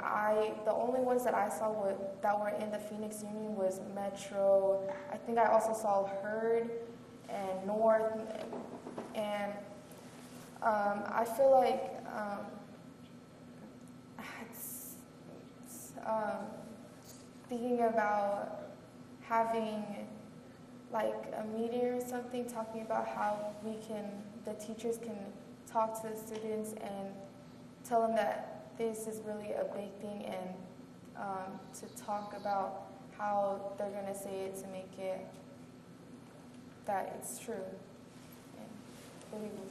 the only ones that I saw that were in the Phoenix Union was Metro. I think I also saw Heard and North, and I feel like thinking about having like a meeting or something, talking about how the teachers can talk to the students and tell them that this is really a big thing, and to talk about how they're going to say it to make it that it's true and believable.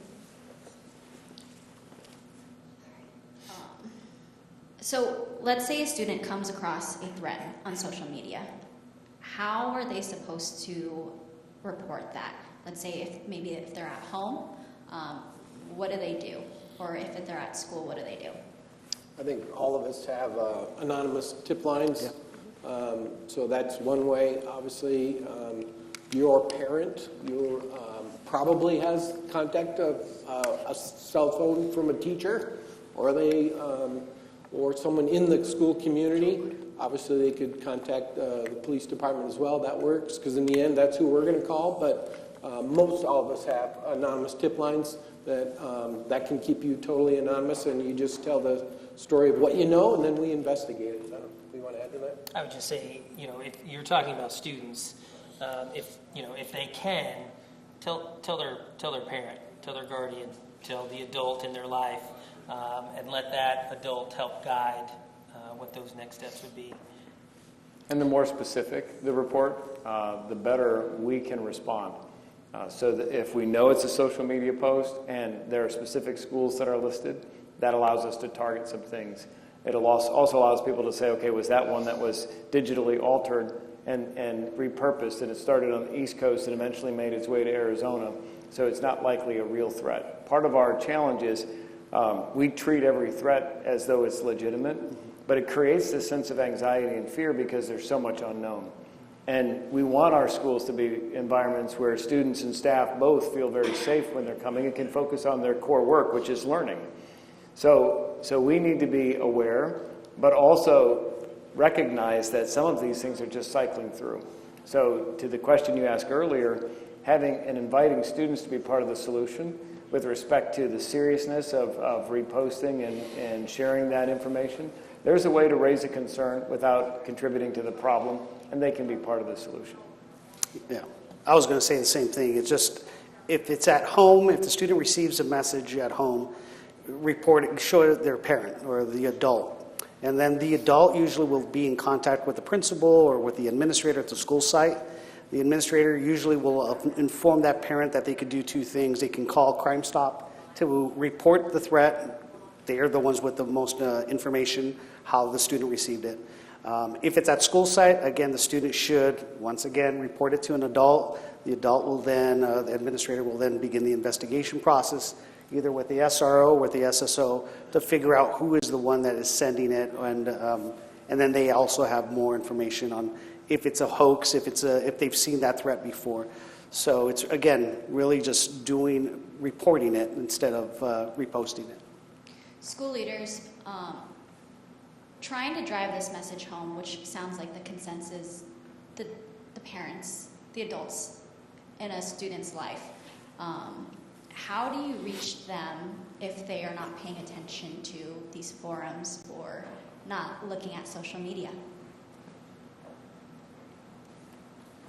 So let's say a student comes across a threat on social media. How are they supposed to report that? Let's say if they're at home, what do they do? Or if they're at school, what do they do? I think all of us have anonymous tip lines. Yeah. So that's one way. Obviously, your parent probably has contact of a cell phone from a teacher, or they or someone in the school community. Obviously, they could contact the police department as well. That works, because in the end, that's who we're going to call. But most all of us have anonymous tip lines that can keep you totally anonymous, and you just tell the story of what you know, and then we investigate it. I don't know if you want to add to that? I would just say, if you're talking about students, if they can, tell their parent, tell their guardian, tell the adult in their life, and let that adult help guide what those next steps would be. And the more specific the report, the better we can respond. So that if we know it's a social media post and there are specific schools that are listed, that allows us to target some things. It also allows people to say, okay, was that one that was digitally altered and repurposed, and it started on the East Coast and eventually made its way to Arizona, so it's not likely a real threat. Part of our challenge is we treat every threat as though it's legitimate, but it creates this sense of anxiety and fear because there's so much unknown. And we want our schools to be environments where students and staff both feel very safe when they're coming and can focus on their core work, which is learning. So we need to be aware, but also recognize that some of these things are just cycling through. So to the question you asked earlier, having and inviting students to be part of the solution with respect to the seriousness of reposting and sharing that information, there's a way to raise a concern without contributing to the problem, and they can be part of the solution. Yeah, I was going to say the same thing. It's just, if it's at home, if the student receives a message at home, report it, show it to their parent or the adult. And then the adult usually will be in contact with the principal or with the administrator at the school site. The administrator usually will inform that parent that they could do two things. They can call Crime Stop to report the threat. They are the ones with the most information, how the student received it. If it's at school site, again, the student should, once again, report it to an adult. The adult will then, the administrator will then begin the investigation process, either with the SRO or with the SSO, to figure out who is the one that is sending it, and then they also have more information on if it's a hoax, if they've seen that threat before. So it's, again, really just reporting it instead of reposting it. School leaders trying to drive this message home, which sounds like the consensus, the parents, the adults in a student's life. How do you reach them if they are not paying attention to these forums or not looking at social media?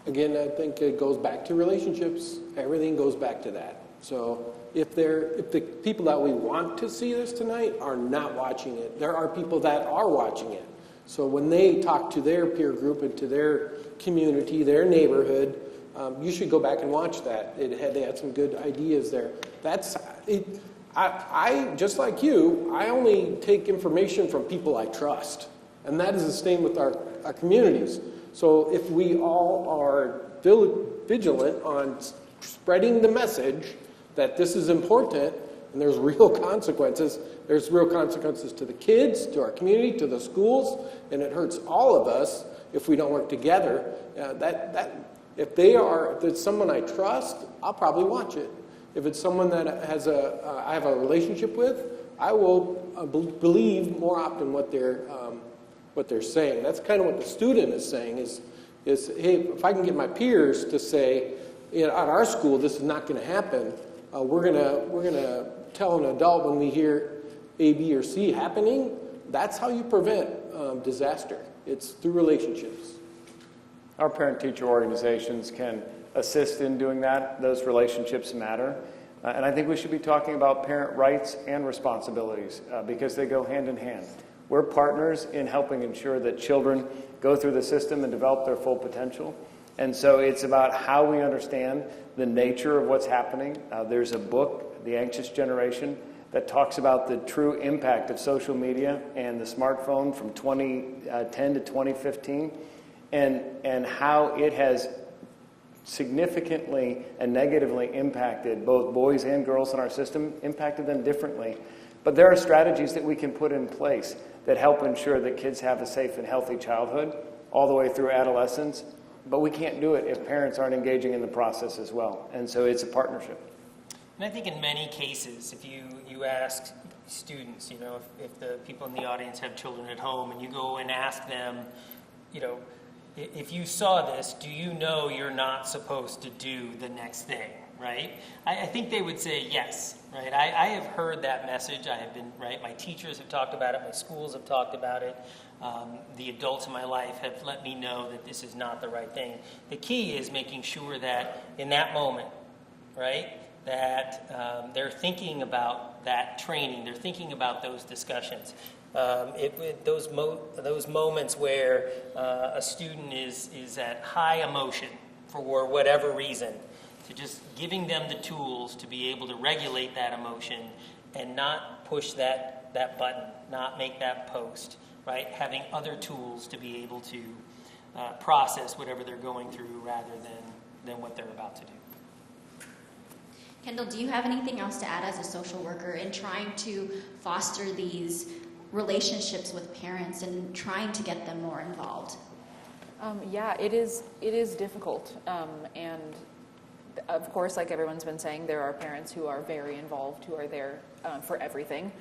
Again, I think it goes back to relationships. Everything goes back to that. So if the people that we want to see this tonight are not watching it, there are people that are watching it. So when they talk to their peer group and to their community, their neighborhood, you should go back and watch that. They had some good ideas there. That's it. I just like you, I only take information from people I trust, and that is the same with our communities. So if we all are vigilant on spreading the message that this is important and there's real consequences, there's real consequences to the kids, to our community, to the schools, and it hurts all of us if we don't work together. If it's someone I trust, I'll probably watch it. If it's someone that I have a relationship with, I will believe more often what they're saying. That's kind of what the student is saying is hey, if I can get my peers to say, at our school, this is not going to happen. We're gonna tell an adult when we hear A, B, or C happening. That's how you prevent disaster. It's through relationships. Our parent-teacher organizations can assist in doing that. Those relationships matter. And I think we should be talking about parent rights and responsibilities because they go hand in hand. We're partners in helping ensure that children go through the system and develop their full potential. And so it's about how we understand the nature of what's happening. There's a book, The Anxious Generation, that talks about the true impact of social media and the smartphone from 2010 to 2015 and how it has significantly and negatively impacted both boys and girls in our system, impacted them differently. But there are strategies that we can put in place that help ensure that kids have a safe and healthy childhood all the way through adolescence. But we can't do it if parents aren't engaging in the process as well. And so it's a partnership. And I think in many cases, if you ask students, you know, if the people in the audience have children at home and you go and ask them, you know, if you saw this, do you know you're not supposed to do the next thing, right? I think they would say yes, right? I have heard that message. I have been, right, my teachers have talked about it, my schools have talked about it. The adults in my life have let me know that this is not the right thing. The key is making sure that in that moment, right, that they're thinking about that training, they're thinking about those discussions. Those moments where a student is at high emotion for whatever reason, to just giving them the tools to be able to regulate that emotion and not push that button, not make that post, right? Having other tools to be able to process whatever they're going through rather than what they're about to do. Kendall, do you have anything else to add as a social worker in trying to foster these relationships with parents and trying to get them more involved? Yeah, it is difficult. And of course, like everyone's been saying, there are parents who are very involved, who are there for everything.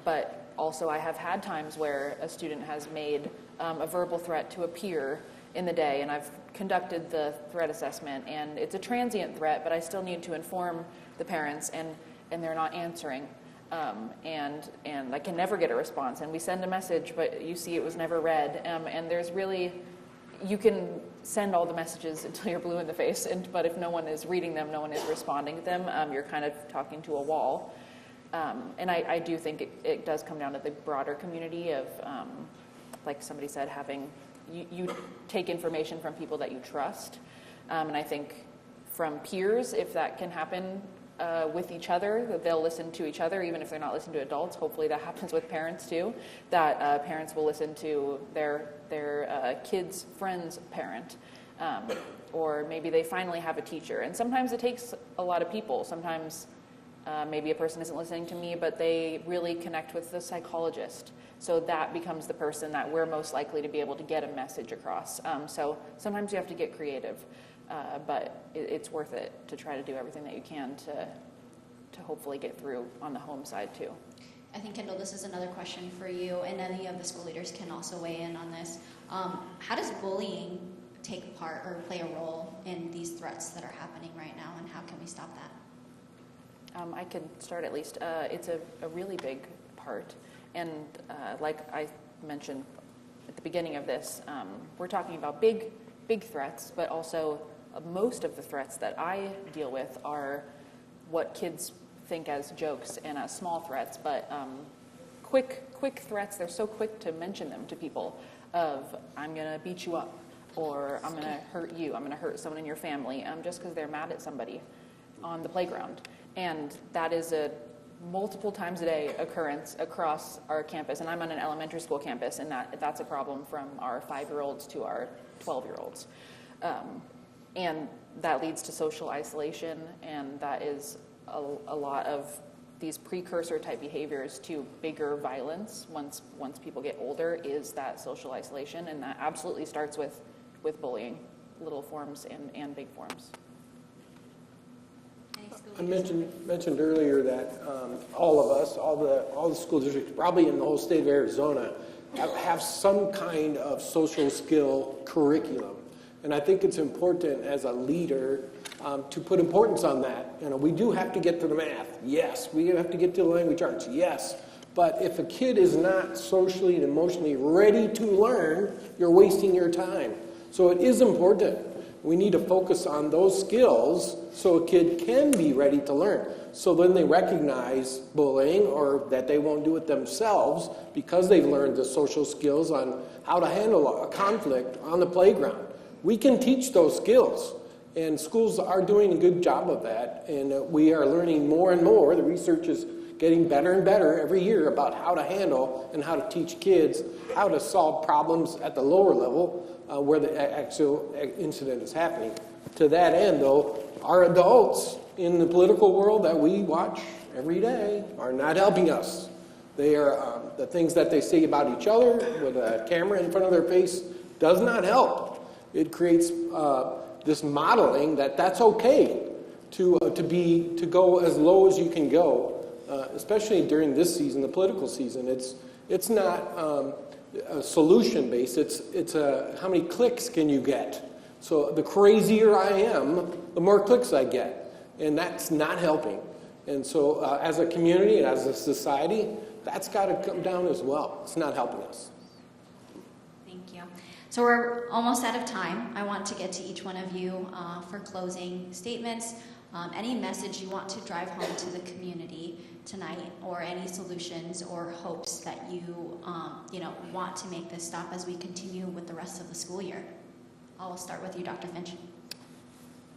But also I have had times where a student has made a verbal threat to a peer in the day, and I've conducted the threat assessment, and it's a transient threat, but I still need to inform the parents, and they're not answering. And I can never get a response, and we send a message, but you see it was never read. And there's really, you can send all the messages until you're blue in the face, but if no one is reading them, no one is responding to them, you're kind of talking to a wall. And I do think it does come down to the broader community of, like somebody said, having, you take information from people that you trust. And I think from peers, if that can happen with each other, that they'll listen to each other, even if they're not listening to adults. Hopefully that happens with parents too, that parents will listen to their kid's friend's parent. Or maybe they finally have a teacher. And sometimes it takes a lot of people. Sometimes maybe a person isn't listening to me, but they really connect with the psychologist. So that becomes the person that we're most likely to be able to get a message across. So sometimes you have to get creative, but it's worth it to try to do everything that you can to hopefully get through on the home side too. I think, Kendall, this is another question for you, and any of the school leaders can also weigh in on this. How does bullying take part or play a role in these threats that are happening right now, and how can we stop that? I can start at least. It's a really big part. And like I mentioned at the beginning of this, we're talking about big threats, but also most of the threats that I deal with are what kids think as jokes and as small threats, but quick threats. They're so quick to mention them to people of, I'm going to beat you up, or I'm going to hurt you, I'm going to hurt someone in your family, just because they're mad at somebody on the playground. And that is a multiple times a day occurrence across our campus. And I'm on an elementary school campus, and that's a problem from our 5-year-olds to our 12-year-olds. And that leads to social isolation, and that is a lot of these precursor type behaviors to bigger violence once people get older, is that social isolation, and that absolutely starts with bullying, little forms and big forms. I mentioned earlier that all of us, all the school districts, probably in the whole state of Arizona, have some kind of social skill curriculum. And I think it's important as a leader to put importance on that. You know, we do have to get to the math, yes. We have to get to the language arts, yes. But if a kid is not socially and emotionally ready to learn, you're wasting your time. So it is important. We need to focus on those skills so a kid can be ready to learn. So then they recognize bullying, or that they won't do it themselves because they've learned the social skills on how to handle a conflict on the playground. We can teach those skills, and schools are doing a good job of that, and we are learning more and more. The research is getting better and better every year about how to handle and how to teach kids how to solve problems at the lower level where the actual incident is happening. To that end, though, our adults in the political world that we watch every day are not helping us. They are the things that they say about each other with a camera in front of their face does not help. It creates this modeling that that's okay to go as low as you can go especially during this season, the political season, it's not solution-based. It's how many clicks can you get? So the crazier I am, the more clicks I get, and that's not helping. And so as a community and as a society, that's got to come down as well. It's not helping us. Thank you. So we're almost out of time. I want to get to each one of you for closing statements. Any message you want to drive home to the community tonight, or any solutions or hopes that you want to make this stop as we continue with the rest of the school year. I'll start with you, Dr. Finch.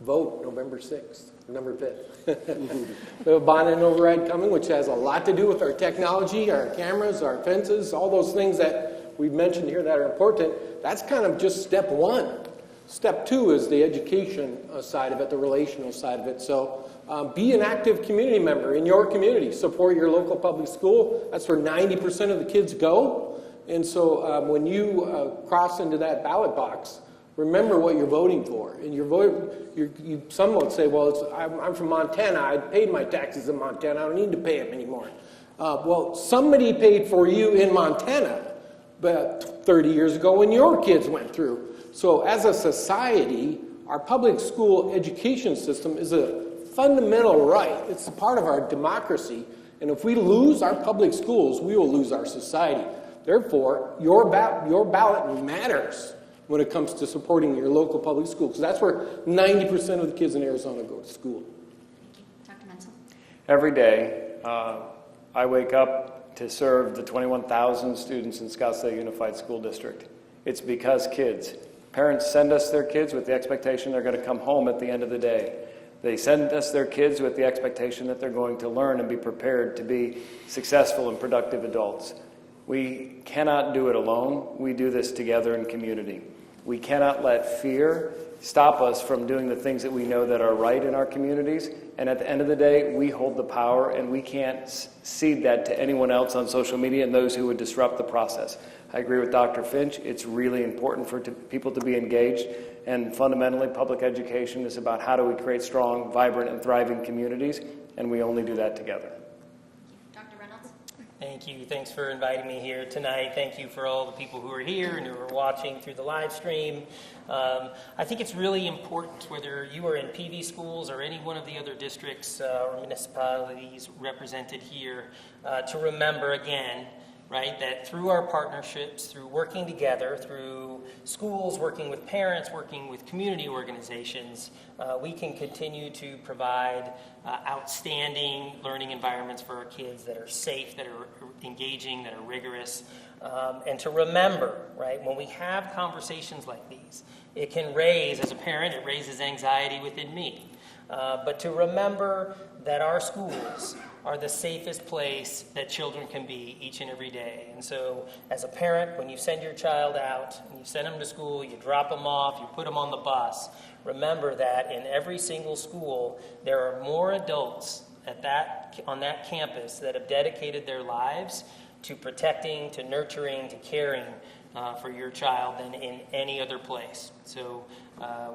Vote November 6th, November 5th. We have a bond and override coming, which has a lot to do with our technology, our cameras, our fences, all those things that we've mentioned here that are important. That's kind of just step one. Step two is the education side of it, the relational side of it. So be an active community member in your community. Support your local public school. That's where 90% of the kids go. And so when you cross into that ballot box, remember what you're voting for. And some would say, well, I'm from Montana. I paid my taxes in Montana. I don't need to pay them anymore. Well, somebody paid for you in Montana but 30 years ago when your kids went through. So as a society, our public school education system is a fundamental right. It's a part of our democracy. And if we lose our public schools, we will lose our society. Therefore, your ballot matters when it comes to supporting your local public school, because that's where 90% of the kids in Arizona go to school. Thank you. Dr. Menzel? Every day, I wake up to serve the 21,000 students in Scottsdale Unified School District. It's because parents send us their kids with the expectation they're going to come home at the end of the day. They send us their kids with the expectation that they're going to learn and be prepared to be successful and productive adults. We cannot do it alone. We do this together in community. We cannot let fear stop us from doing the things that we know that are right in our communities. And at the end of the day, we hold the power, and we can't cede that to anyone else on social media and those who would disrupt the process. I agree with Dr. Finch. It's really important for people to be engaged. And fundamentally, public education is about how do we create strong, vibrant, and thriving communities, and we only do that together. Dr. Reynolds? Thank you. Thanks for inviting me here tonight. Thank you for all the people who are here and who are watching through the live stream. I think it's really important, whether you are in PV schools or any one of the other districts or municipalities represented here, to remember again, right, that through our partnerships, through working together, through schools, working with parents, working with community organizations, we can continue to provide outstanding learning environments for our kids that are safe, that are engaging, that are rigorous. And to remember, right, when we have conversations like these, it can raise, as a parent, it raises anxiety within me. But to remember that our schools are the safest place that children can be each and every day. And so as a parent, when you send your child out, and you send them to school, you drop them off, you put them on the bus, remember that in every single school, there are more adults on that campus that have dedicated their lives to protecting, to nurturing, to caring for your child than in any other place. So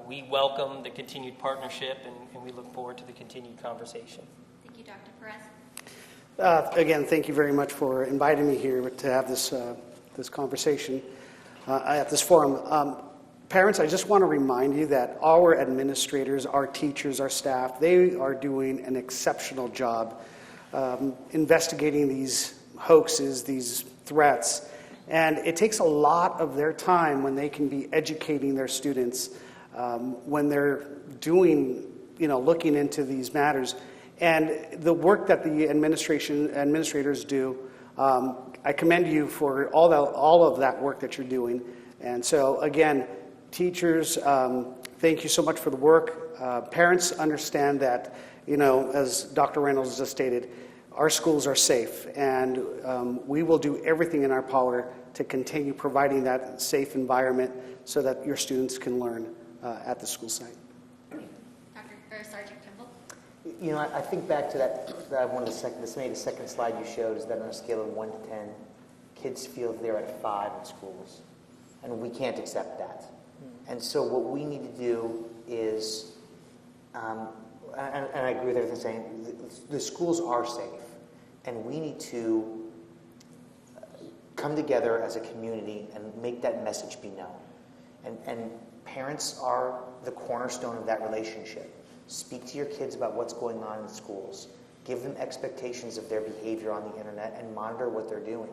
we welcome the continued partnership, and we look forward to the continued conversation. Thank you, Dr. Perez. Again, thank you very much for inviting me here to have this conversation at this forum. Parents, I just want to remind you that our administrators, our teachers, our staff, they are doing an exceptional job investigating these hoaxes, these threats. And it takes a lot of their time when they can be educating their students, when they're doing, looking into these matters. And the work that the administrators do, I commend you for all of that work that you're doing. And so, again, teachers, thank you so much for the work. Parents understand that, as Dr. Reynolds just stated, our schools are safe, and we will do everything in our power to continue providing that safe environment so that your students can learn at the school site. Sergeant Kimball? I think back to the second slide you showed, is that on a scale of 1 to 10, kids feel they're at 5 in schools, and we can't accept that. And so what we need to do is, and I agree with everything saying, the schools are safe. And we need to come together as a community and make that message be known. And parents are the cornerstone of that relationship. Speak to your kids about what's going on in schools. Give them expectations of their behavior on the internet and monitor what they're doing.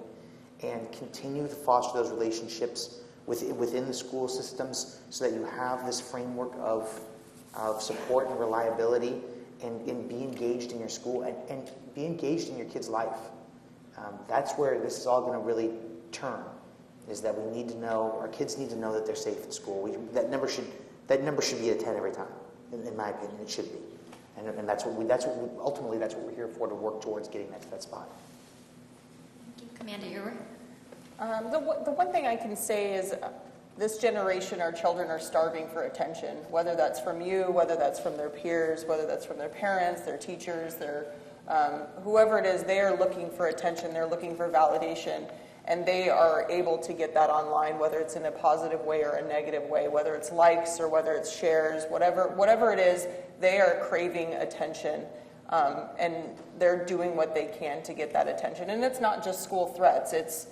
And continue to foster those relationships within the school systems so that you have this framework of support and reliability and be engaged in your school and be engaged in your kid's life. That's where this is all going to really turn, is that we need to know, our kids need to know that they're safe in school. That number should be a 10 every time, in my opinion. It should be. And ultimately that's what we're here for, to work towards getting that to that spot. Thank you. Commander Ewer? The one thing I can say is this generation, our children are starving for attention, whether that's from you, whether that's from their peers, whether that's from their parents, their teachers, whoever it is, they are looking for attention, they're looking for validation, and they are able to get that online, whether it's in a positive way or a negative way, whether it's likes or whether it's shares, whatever it is, they are craving attention, and they're doing what they can to get that attention. And it's not just school threats, it's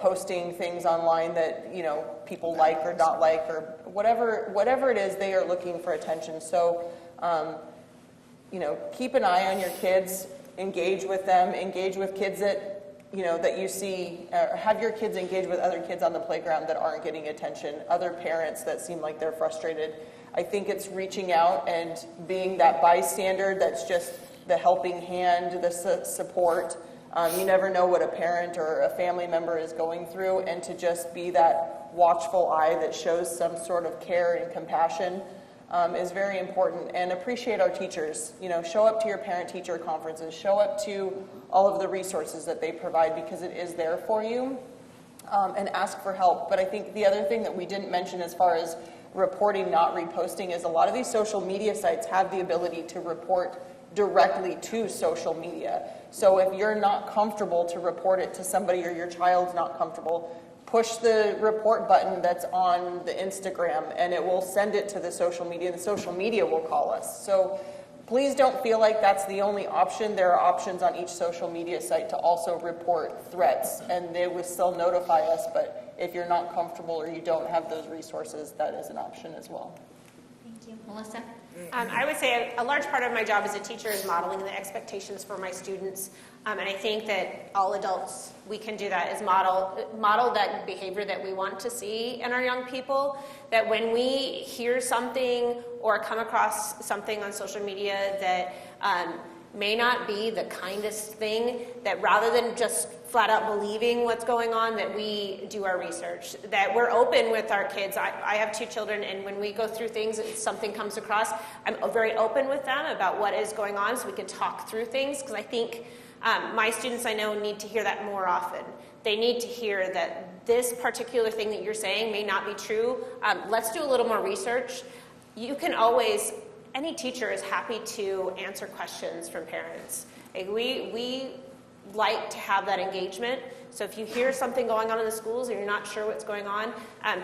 posting things online that people like or not like, or whatever it is, they are looking for attention. So keep an eye on your kids, engage with them, engage with kids that that you see, have your kids engage with other kids on the playground that aren't getting attention, other parents that seem like they're frustrated. I think it's reaching out and being that bystander that's just the helping hand, the support. You never know what a parent or a family member is going through, and to just be that watchful eye that shows some sort of care and compassion is very important. And appreciate our teachers. Show up to your parent-teacher conferences. Show up to all of the resources that they provide, because it is there for you, and ask for help. But I think the other thing that we didn't mention as far as reporting, not reposting, is a lot of these social media sites have the ability to report directly to social media. So if you're not comfortable to report it to somebody, or your child's not comfortable, push the report button that's on the Instagram, and it will send it to the social media. The social media will call us. So please don't feel like that's the only option. There are options on each social media site to also report threats, and they will still notify us. But if you're not comfortable or you don't have those resources, that is an option as well. Thank you. Melissa? I would say a large part of my job as a teacher is modeling the expectations for my students. And I think that all adults, we can do that, is model that behavior that we want to see in our young people. That when we hear something or come across something on social media that may not be the kindest thing, that rather than just flat out believing what's going on, that we do our research, that we're open with our kids. I have 2 children, and when we go through things, if something comes across, I'm very open with them about what is going on so we can talk through things, because I think my students, I know, need to hear that more often. They need to hear that this particular thing that you're saying may not be true. Let's do a little more research. You can always, any teacher is happy to answer questions from parents. We like to have that engagement. So if you hear something going on in the schools and you're not sure what's going on,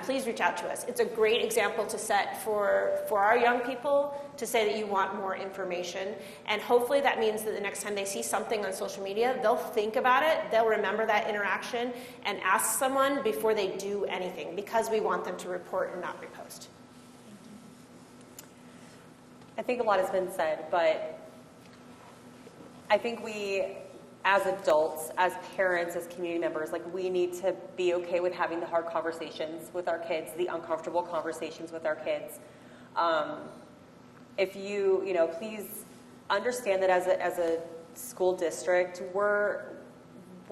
please reach out to us. It's a great example to set for our young people, to say that you want more information. And hopefully that means that the next time they see something on social media, they'll think about it, they'll remember that interaction, and ask someone before they do anything, because we want them to report and not repost. I think a lot has been said, but I think we, as adults, as parents, as community members, we need to be okay with having the hard conversations with our kids, the uncomfortable conversations with our kids. If you please understand that as a school district, we're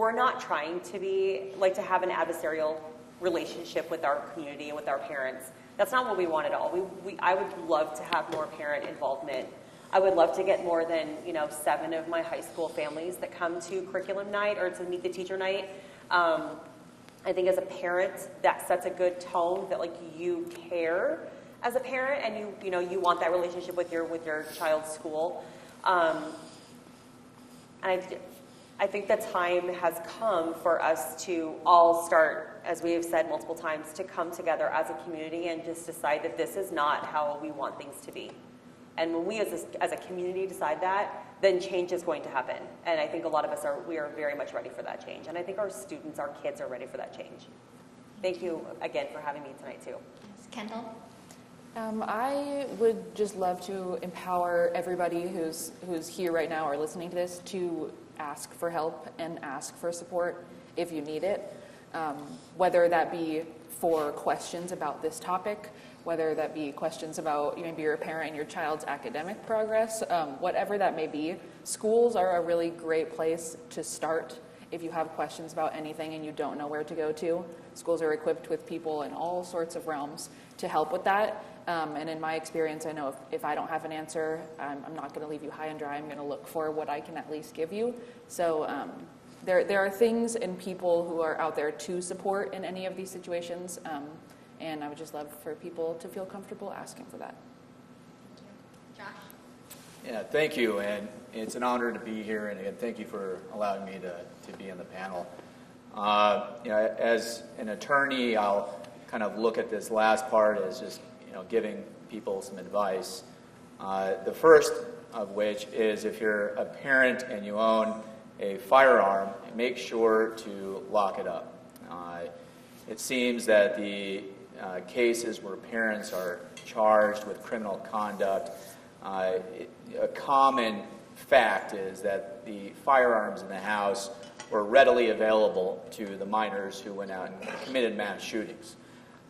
not trying to to have an adversarial relationship with our community and with our parents. That's not what we want at all. I would love to have more parent involvement. I would love to get more than 7 of my high school families that come to curriculum night or to meet the teacher night. I think as a parent, that sets a good tone that you care as a parent, and you want that relationship with your child's school. And I think the time has come for us to all start, as we have said multiple times, to come together as a community and just decide that this is not how we want things to be. And when we as a community decide that, then change is going to happen. And I think a lot of us we are very much ready for that change. And I think our students, our kids are ready for that change. Thank you again for having me tonight too. Yes. Kendall? I would just love to empower everybody who's here right now or listening to this to ask for help and ask for support if you need it, whether that be for questions about this topic, whether that be questions about maybe you're a parent and your child's academic progress, whatever that may be. Schools are a really great place to start if you have questions about anything and you don't know where to go to. Schools are equipped with people in all sorts of realms to help with that. And in my experience, I know if I don't have an answer, I'm not going to leave you high and dry. I'm going to look for what I can at least give you. So there are things and people who are out there to support in any of these situations. And I would just love for people to feel comfortable asking for that. Thank you. Josh? Yeah, thank you, and it's an honor to be here, and again, thank you for allowing me to be on the panel. As an attorney, I'll kind of look at this last part as just giving people some advice. The first of which is if you're a parent and you own a firearm, make sure to lock it up. It seems that the cases where parents are charged with criminal conduct, a common fact is that the firearms in the house were readily available to the minors who went out and committed mass shootings.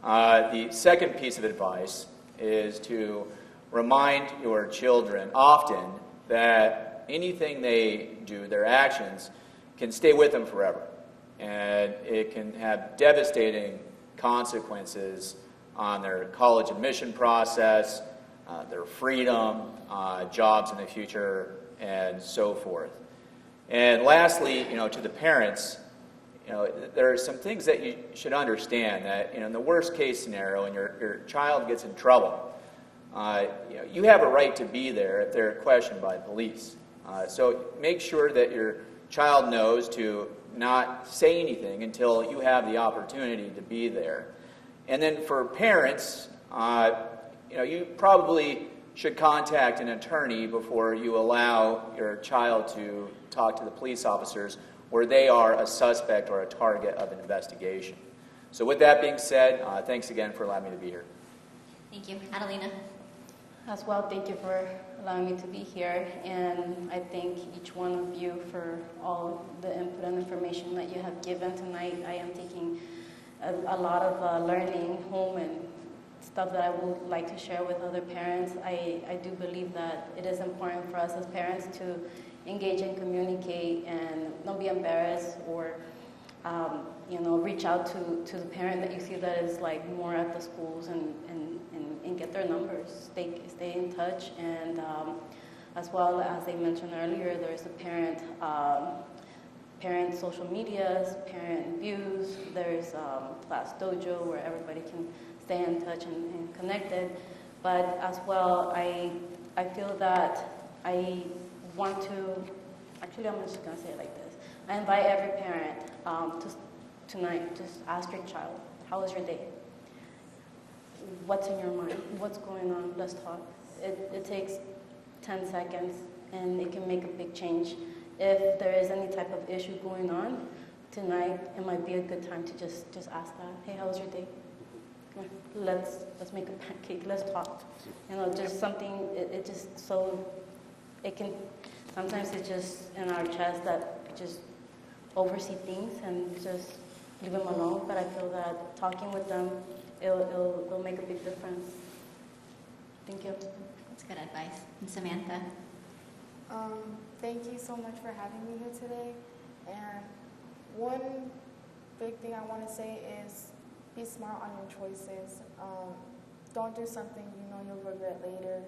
The second piece of advice is to remind your children often that anything they do, their actions, can stay with them forever. And it can have devastating consequences on their college admission process, their freedom, jobs in the future, and so forth. And lastly, to the parents, there are some things that you should understand that, in the worst case scenario, when your child gets in trouble, you have a right to be there if they're questioned by police. So make sure that your child knows to not say anything until you have the opportunity to be there. And then for parents, you probably should contact an attorney before you allow your child to talk to the police officers where they are a suspect or a target of an investigation. So with that being said, thanks again for allowing me to be here. Thank you. Adelina? As well, thank you for allowing me to be here, and I thank each one of you for all the input and information that you have given tonight. I am taking a lot of learning home and stuff that I would like to share with other parents. I do believe that it is important for us as parents to engage and communicate and not be embarrassed or reach out to the parent that you see that is like more at the schools and get their numbers, stay in touch, and as well as they mentioned earlier, there's a parent social medias, parent views, there's Class Dojo where everybody can stay in touch and connected, but as well I feel that I want to, actually I'm just going to say it like this, I invite every parent tonight, just ask your child, how was your day? What's in your mind? What's going on? Let's talk. It takes 10 seconds and it can make a big change. If there is any type of issue going on tonight, it might be a good time to just ask that. Hey, how was your day? Let's make a pancake. Let's talk. Just something. It just so it can. Sometimes it's just in our chest that just oversee things and just leave them alone. But I feel that talking with them, it'll make a big difference. Thank you. That's good advice. And Samantha? Thank you so much for having me here today. And one big thing I want to say is be smart on your choices. Don't do something you'll regret later.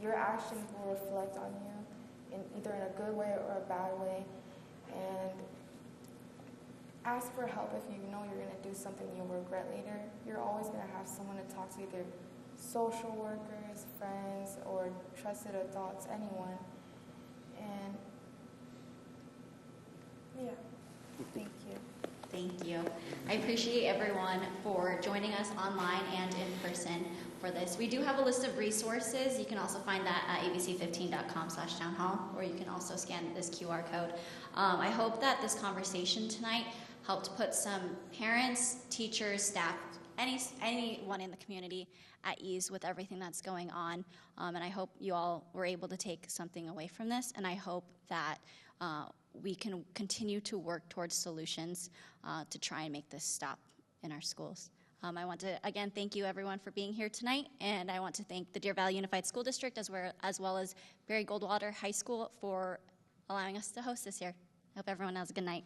Your actions will reflect on you either in a good way or a bad way. And ask for help if you know you're going to do something you'll regret later. You're always going to have someone to talk to, either social workers, friends, or trusted adults, anyone. And yeah, thank you. Thank you. I appreciate everyone for joining us online and in person. for this. We do have a list of resources. You can also find that at abc15.com/townhall, or you can also scan this QR code. I hope that this conversation tonight helped put some parents, teachers, staff, anyone in the community at ease with everything that's going on. And I hope you all were able to take something away from this, and I hope that we can continue to work towards solutions to try and make this stop in our schools. I want to, again, thank you everyone for being here tonight, and I want to thank the Deer Valley Unified School District as well as Barry Goldwater High School for allowing us to host this year. I hope everyone has a good night.